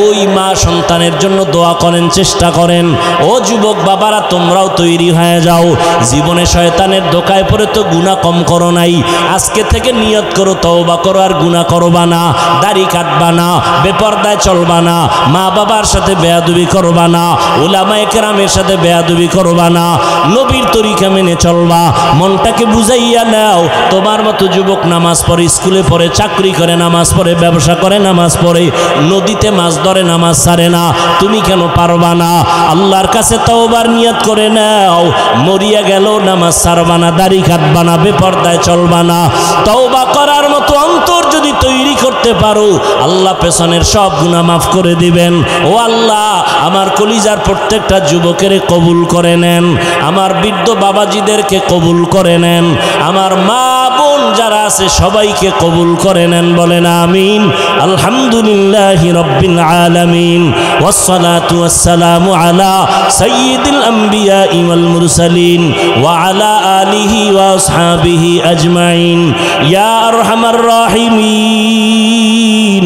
S1: ওই মা সন্তানের জন্য দোয়া করেন, চেষ্টা করেন। ও যুবক বাবারা, তোমরাও তৈরি হয়ে যাও। জীবনে শয়তানের ধোকায় পড়ে তো গুনাহ কম করো নাই, আজকে থেকে নিয়ত করো তওবা করো আর গুনাহ করবা না, দাড়ি কাটবা না, বেপরদায় চলবা না, মা বাবার সাথে বেয়াদবি করবা না, উলামায়ে কেরামের সাথে বেয়াদবি করবা না, নবীর তরিকা মেনে চলবা। মনটাকে বুঝাইয়া নাও, তোমার মতো যুবক নামাজ পড়ে, স্কুলে পড়ে, চাকরি করে নামাজ পড়ে, ব্যবসা করে নামাজ পড়ে, নদীতে মাছ ধরে নামাজ ছাড়ে না, তুমি কেন পারবা না? আল্লাহর কাছে তওবার নিয়ত করে নাও, মরিয়া গেল নামাজ ছাড়বা না, দাড়ি কাটবা না, বেপরদায় চলবা না। তওবা করার মতো অন্তর যদি তৈরি করতে করতে পারো, আল্লাহ পেছনের সব গুনাহ মাফ করে দিবেন। ও আল্লাহ, আমার কলিজার প্রত্যেকটা যুবকের কবুল করে নেন, আমার বৃদ্ধ বাবাজিদেরকে কবুল করে নেন, আমার মা বোন যারা আছে সবাইকে কবুল করে নেন, বলেন আমিন। আলহামদুলিল্লাহি রাব্বিল আলামিন, ওয়াসসালাতু ওয়াসসালামু আলা সাইয়্যিদিল আমবিয়া ওয়াল মুরসালিন ওয়া আলা আলিহি ওয়া আসহাবিহি আজমাইন। ইয়া আরহামার রাহিমিন,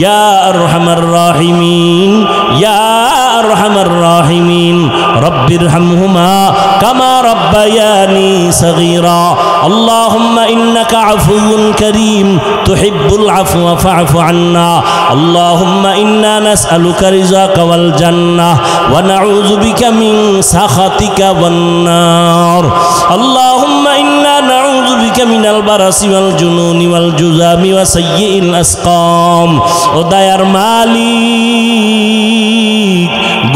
S1: ইয়া আরহামার রাহিমিন, ইয়া আরহামার রাহিমিন, রব্বিরহামহুমা কামা রাব্বায়ানি সগীরা। আল্লাহুম্মা ইন্নাকা আফুউন কারীম তুহিব্বুল আফওয়া ফা'ফু আন্না। আল্লাহুম্মা ইন্না নাসআলুকা রিযাকা ওয়াল জান্নাহ ওয়া নাউযু বিকা মিন সাখাতিকা ওয়ান নার। আল্লাহুম্মা ইন্না নাউযু বিকা মিনাল বারাসি ওয়াল জুনুনি ওয়াল জুযামি ওয়া সাইয়্যিল আসকাম। ও দয়ার মালিক,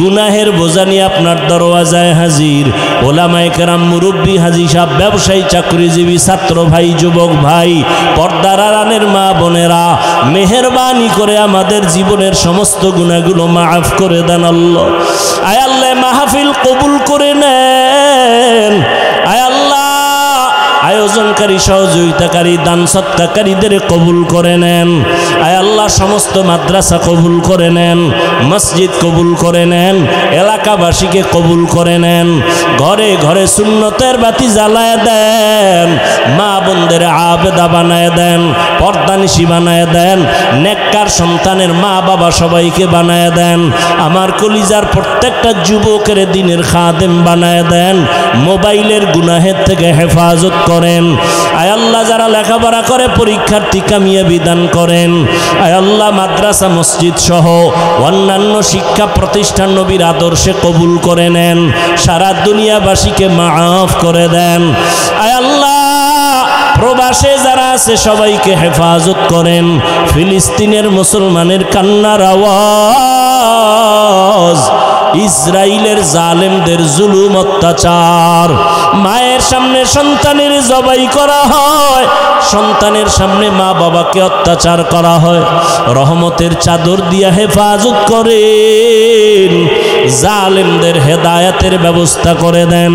S1: গুনাহের বোঝা নিয়ে আপনার দরওয়াজায় হাজির ওলামায়ে কেরাম, মুরব্বী, হাজী সাহেব, ব্যবসায়ী, চাকরিজীবী, ছাত্র ভাই, যুবক ভাই, পর্দার আড়ালের মা বোনেরা, মেহেরবানি করে আমাদের জীবনের সমস্ত গুনাহগুলো মাফ করে দেন আল্লাহ। আয় আল্লাহ, মাহফিল কবুল করে নেন। আয় আল্লাহ, আয়োজনকারী, সহযোগিতাকারী, দান সৎকারীদের কবুল করে নেন। আয় আল্লাহ, সমস্ত মাদ্রাসা কবুল করে নেন, মসজিদ কবুল করে নেন, এলাকাবাসীকে কবুল করে নেন। ঘরে ঘরে সুন্নতের বাতি জ্বালায় দেন, মা বোনদের আবেদা বানায় দেন, পর্দানিশী বানায় দেন, নেককার সন্তানের মা বাবা সবাইকে বানায় দেন। আমার কলিজার প্রত্যেকটা যুবকের দিনের খাদেম বানায় দেন, মোবাইলের গুনাহের থেকে হেফাজত করেন। আয় আল্লাহ, যারা লেখাপড়া করে পরীক্ষার্থী কামিয়াবি দান করেন। আয় আল্লাহ, মাদ্রাসা, মসজিদ সহ অন্যান্য শিক্ষা প্রতিষ্ঠান নবীর আদর্শে কবুল করে নেন, সারা দুনিয়াবাসীকে মাফ করে দেন। আয় আল্লাহ, প্রবাসে যারা আছে সবাইকে হেফাজত করেন। ফিলিস্তিনের মুসলমানের কান্নার আওয়াজ, ইসরায়েলের জালেমদের জুলুম অত্যাচার, মায়ের সামনে সন্তানের জবাই করা হয়, সন্তানের সামনে মা বাবাকে অত্যাচার করা হয়, রহমতের চাদর দিয়া হেফাজত করেন। জালেমদের হেদায়েতের ব্যবস্থা করে দেন,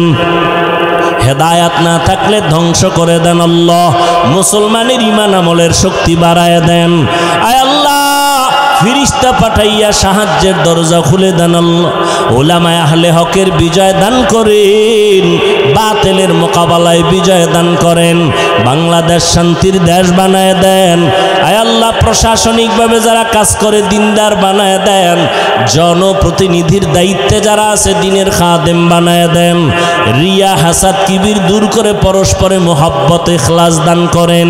S1: হেদায়াত না থাকলে ধ্বংস করে দেন আল্লাহ। মুসলমানের ঈমান আমলের শক্তি বাড়ায় দেন। আয় আল্লাহ, ফিরিস্তা পাঠাইয়া সাহায্যের দরজা খুলে দেন আল্লাহ। উলামায়ে আহলে হকের বিজয় দান করেন, বাতিলের মোকাবেলায় বিজয় দান করেন, বাংলাদেশ শান্তির দেশ বানায় দেন। আয় আল্লাহ, প্রশাসনিকভাবে যারা কাজ করে দিনদার বানায় দেন, জনপ্রতিনিধির দায়িত্বে যারা আছে দিনের খাদেম বানায় দেন। রিয়া, হাসাদ, কিবির দূর করে পরস্পরে মোহাব্বত, ইখলাস দান করেন।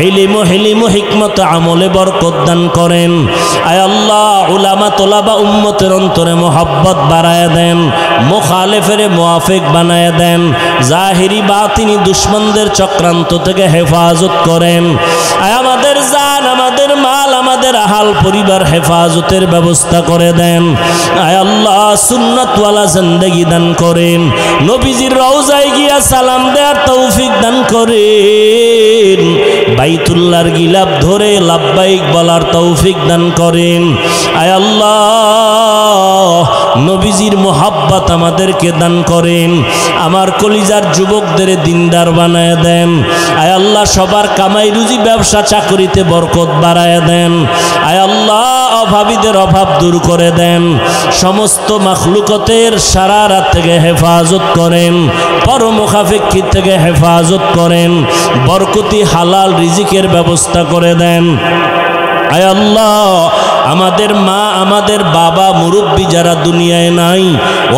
S1: ইলম, হিলিম, হিকমত, আমলে বরকত দান করেন। আয় আল্লাহ, উলামা, তোলাবা, উম্মতের অন্তরে মোহাব্বত বাড়ায় দেন, মুখালেফের মুআফিক বানায় দেন, জাহিরি বাতিনি দুশ্মনদের চক্রান্ত থেকে হেফাজত করেন। আয় আমাদের জান, আমাদের মাল, আমাদের আহাল পরিবার হেফাজতের ব্যবস্থা করে দেন। আয় আল্লাহ, সুন্নাতওয়ালা জিন্দেগি দান করেন, নবীজির রওজায় গিয়া সালাম দেওয়ার তৌফিক দান করেন, বাইতুল্লাহর গিলাফ ধরে লাব্বাইক বলার তৌফিক দান করেন। আয় আল্লাহ, নবীজির মোহাব্বত আমাদেরকে দান করেন, আমার কলিজার যুবকদের দিনদার বানায় দেন। আয় আল্লাহ, সবার কামাই রুজি, ব্যবসা, চাকরিতে বরকত বাড়ায় দেন। আয় আল্লাহ, অভাবীদের অভাব দূর করে দেন, সমস্ত মাখলুকতের সারা রাত থেকে হেফাজত করেন, পরমুখাফেক্ষী থেকে হেফাজত করেন, বরকতি হালাল রিজিকের ব্যবস্থা করে দেন। আয় আল্লাহ, আমাদের মা, আমাদের বাবা, মুরব্বী যারা দুনিয়ায় নাই,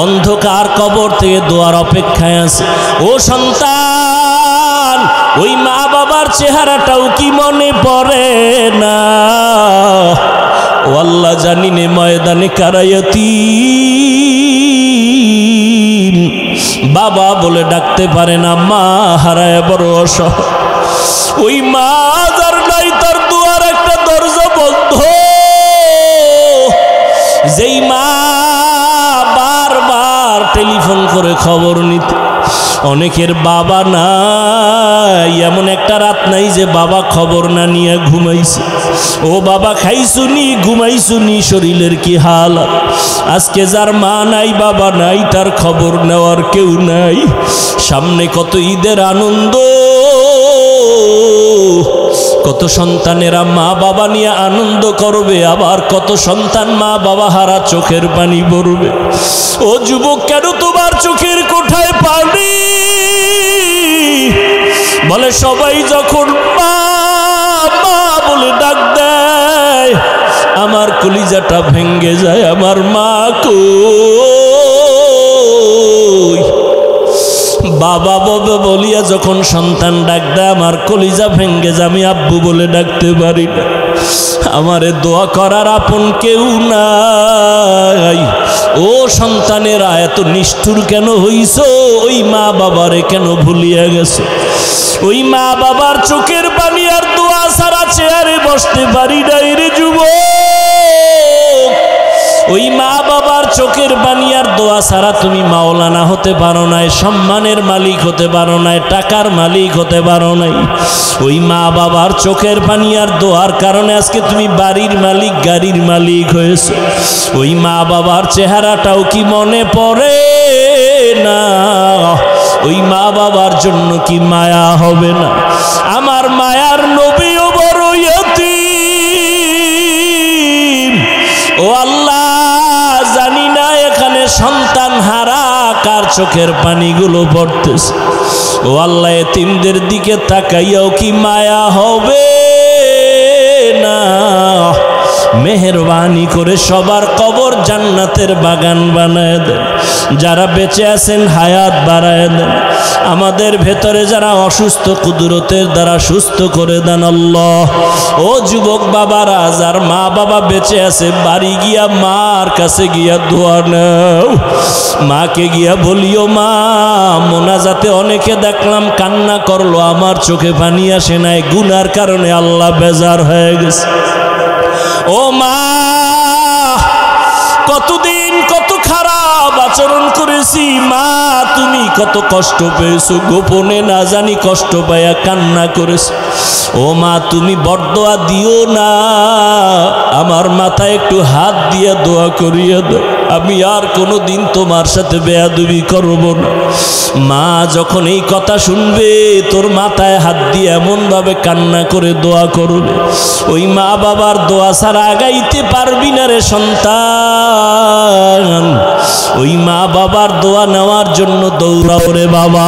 S1: অন্ধকার কবর থেকে দোয়ার অপেক্ষায় আছে। ও সন্তান, ওই মা বাবার চেহারাটাও কি মনে পড়ে না? ও আল্লাহ, জানি নে ময়দানে কারায়াতি বাবা বলে ডাকতে পারে না, মা হারায় বড় অসহায়। ওই মা যার নাই, তার দুয়ার একটা দরজা বন্ধ। যেই মা বারবার টেলিফোন করে খবর নিতে, অনেকের বাবা নাই, নাই, এমন একটা রাত নাই যে বাবা খবর না নিয়ে ঘুমাইছে। ও বাবা খাইছুনি ঘুমাইছুনি, শরীরের কি হাল। আজকে যার মা নাই বাবা নাই, তার খবর নেওয়ার কেউ নাই। সামনে কত ঈদের আনন্দ, কত সন্তানেরা মা বাবা নিয়ে আনন্দ করবে, আবার কত সন্তান মা বাবা হারা চোখের পানি পড়বে। ও যুবক, কেন তোমার চোখের কোঠায় পানি? বলে সবাই যখন মা মা বলে ডাক দেয়, আমার কলিজাটা ভেঙ্গে যায়, আমার মা কই? বাবা বাবা বলিয়া যখন সন্তান ডাক দেয়, আমার কলিজা ভেঙ্গে যায়, আমি আব্বু বলে ডাকতে পারি না। আমারে দোয়া করার আপন কেউ নাই। ও সন্তানেরা, এত নিষ্ঠুর কেন হইছ? ওই মা বাবারে কেন ভুলিয়া গেছে? ওই মা বাবার চোখের পানি আর দোয়া ছাড়া চেয়ারে বসতে পারি নাই রে যুবক। ওই মা বাবার চোখের পানি আর দোয়া ছাড়া তুমি মাওলানা হতে পারো নাই, সম্মানের মালিক হতে পারো নাই, টাকার মালিক হতে পারো নাই। ওই মা বাবার চোখের পানি আর দোয়ার কারণে আজকে তুমি বাড়ির মালিক, গাড়ির মালিক হয়েছো। ওই মা বাবার চেহারাটাও কি মনে পড়ে না? ওই মা বাবার জন্য কি মায়া হবে না? আমার মায়ার নবীও বড় ইয়তীম। ও আল্লাহ, জানি না এখানে সন্তান হারা কার চোখের পানিগুলো পড়তেছে। ও আল্লাহ, এতিমদের দিকে তাকাইয়াও কি মায়া হবে না? মেহেরবানি করে সবার কবর জান্নাতের বাগান বানায় দেন। যারা বেঁচে আছেন হায়াত বাড়ায় দেন। আমাদের ভেতরে যারা অসুস্থ, কুদরতের দ্বারা সুস্থ করে দেন আল্লাহ। ও যুবক বাবারা, যার মা বাবা বেঁচে আছে, বাড়ি গিয়া মার কাছে গিয়া দোয়া নাও। মাকে গিয়া বলিও, মা, মোনাজাতে অনেকে দেখলাম কান্না করলো, আমার চোখে পানি আসে নাই, গুনার কারণে আল্লাহ বেজার হয়ে গেছে। ও মা, কতদিন কত খারাপ আচরণ করেছি, মা তুমি কত কষ্ট পেয়েছো, গোপনে না জানি কষ্ট পাইয়া কান্না করেছো। ও মা, তুমি বরদোয়া দিও না, আমার মাথায় একটু হাত দিয়ে দোয়া করিয়ে দাও, আমি আর কোনোদিন তোমার সাথে বেয়াদবি করব না। মা যখন এই কথা শুনবে, তোর মাথায় হাত দিয়ে এমনভাবে কান্না করে দোয়া করবে, ওই মা বাবার দোয়া ছাড়া আগাইতে পারবি না রে সন্তান। ওই মা বাবার দোয়া নেওয়ার জন্য দৌড়াও রে বাবা।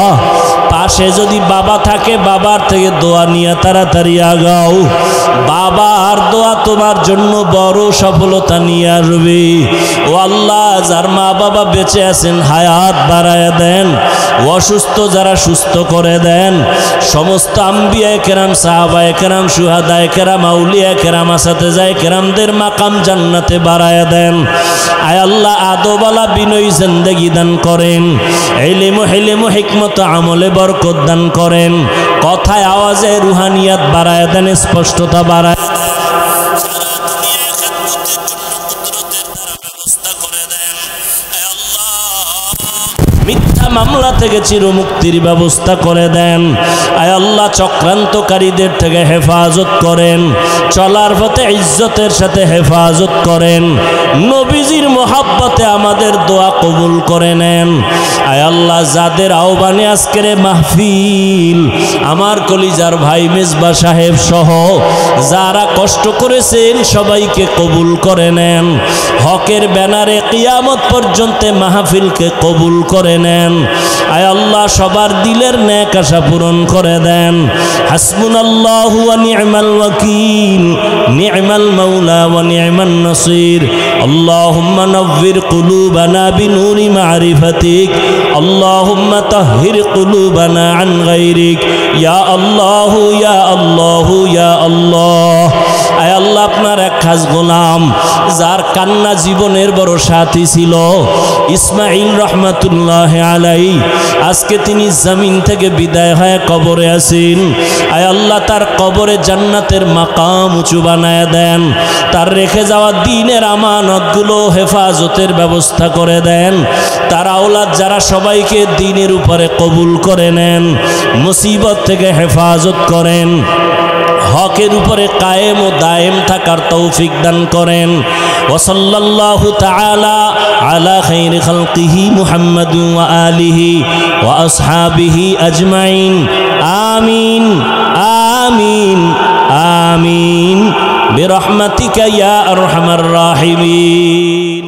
S1: পাশে যদি বাবা থাকে, বাবার থেকে দোয়া নিয়ে তাড়াতাড়ি আগাও। বাবার দোয়া তোমার জন্য বড় সফলতা নিয়ে আসবে। ও আল্লাহ, যার মা বাবা বেঁচে আছেন হায়াত বাড়ায় দেন, অসুস্থ যারা সুস্থ করে দেন। সমস্ত আম্বিয়া কেরাম, সাহাবায়ে কেরাম, শুহাদায়ে কেরাম, আউলিয়া কেরাম, আসাতেজায়ে কেরামদের মাকাম জান্নাতে বাড়ায় দেন। আয় আল্লাহ, আদবালা বিনয়ী জিন্দেগি দান করেন, ইলম হিলম হিকমত আমলে বরকত দান করেন, কথায় আওয়াজে রুহানিয়াত বাড়ায় দেন, স্পষ্টতা বাড়ায় মিথ্যা মামলা থেকে চিরমুক্তির ব্যবস্থা করে দেন। আয় আল্লাহ, চক্রান্তকারীদের থেকে হেফাজত করেন, চলার পথে ইজ্জতের সাথে হেফাজত করেন। নবীজির মোহাব্বতে আমাদের দোয়া কবুল করে নেন। আয় আল্লাহ, যাদের আহ্বানে আজকের মাহফিল, আমার কলিজার ভাই মেজবা সাহেব সহ যারা কষ্ট করেছেন, সবাইকে কবুল করে নেন। হকের ব্যানারে কিয়ামত পর্যন্ত মাহফিলকে কবুল করে নেন। আয় আল্লাহ, সবার দিলের নেক আশা পূরণ করে দেন। হাসবুনাল্লাহু ওয়া নি'মাল ওয়াকিল, নি'মাল মাওলা ওয়া নি'মান নাসির। আল্লাহুম্মা নাవ్বির কুলুবানা বিনুরি মারিফাতিক, আল্লাহুম্মা তাহহির কুলুবানা আন গায়রিক, ইয়া আল্লাহু ইয়া আল্লাহু ইয়া আল্লাহ। আয় আল্লাহ আপনার এক খাস গোলাম যার কান্না জীবনের বড় সাথী ছিল ইসমাইল রহমাতুল্লাহ আলাইহি, আজকে তিনি জমিন থেকে বিদায় হয়ে কবরে আছেন। আয় আল্লাহ তার কবরে জান্নাতের মাকাম উঁচু বানায় দেন, তার রেখে যাওয়া দ্বীনের আমানতগুলো হেফাজতের ব্যবস্থা করে দেন, তার আওলাদ যারা সবাইকে দ্বীনের উপরে কবুল করে নেন, মুসিবত থেকে হেফাজত করেন, হকের উপরে কায়েম ও দায়েম থাকার তৌফিক দান করেন। ওয়া সাল্লাল্লাহু তাআলা আলা খাইরি খালকিহি মুহাম্মাদিন ওয়া আলিহি ওয়া আসহাবিহি আজমাইন। আমিন আমিন আমিন বিরহমাতিকা ইয়া আরহামার রাহিমিন।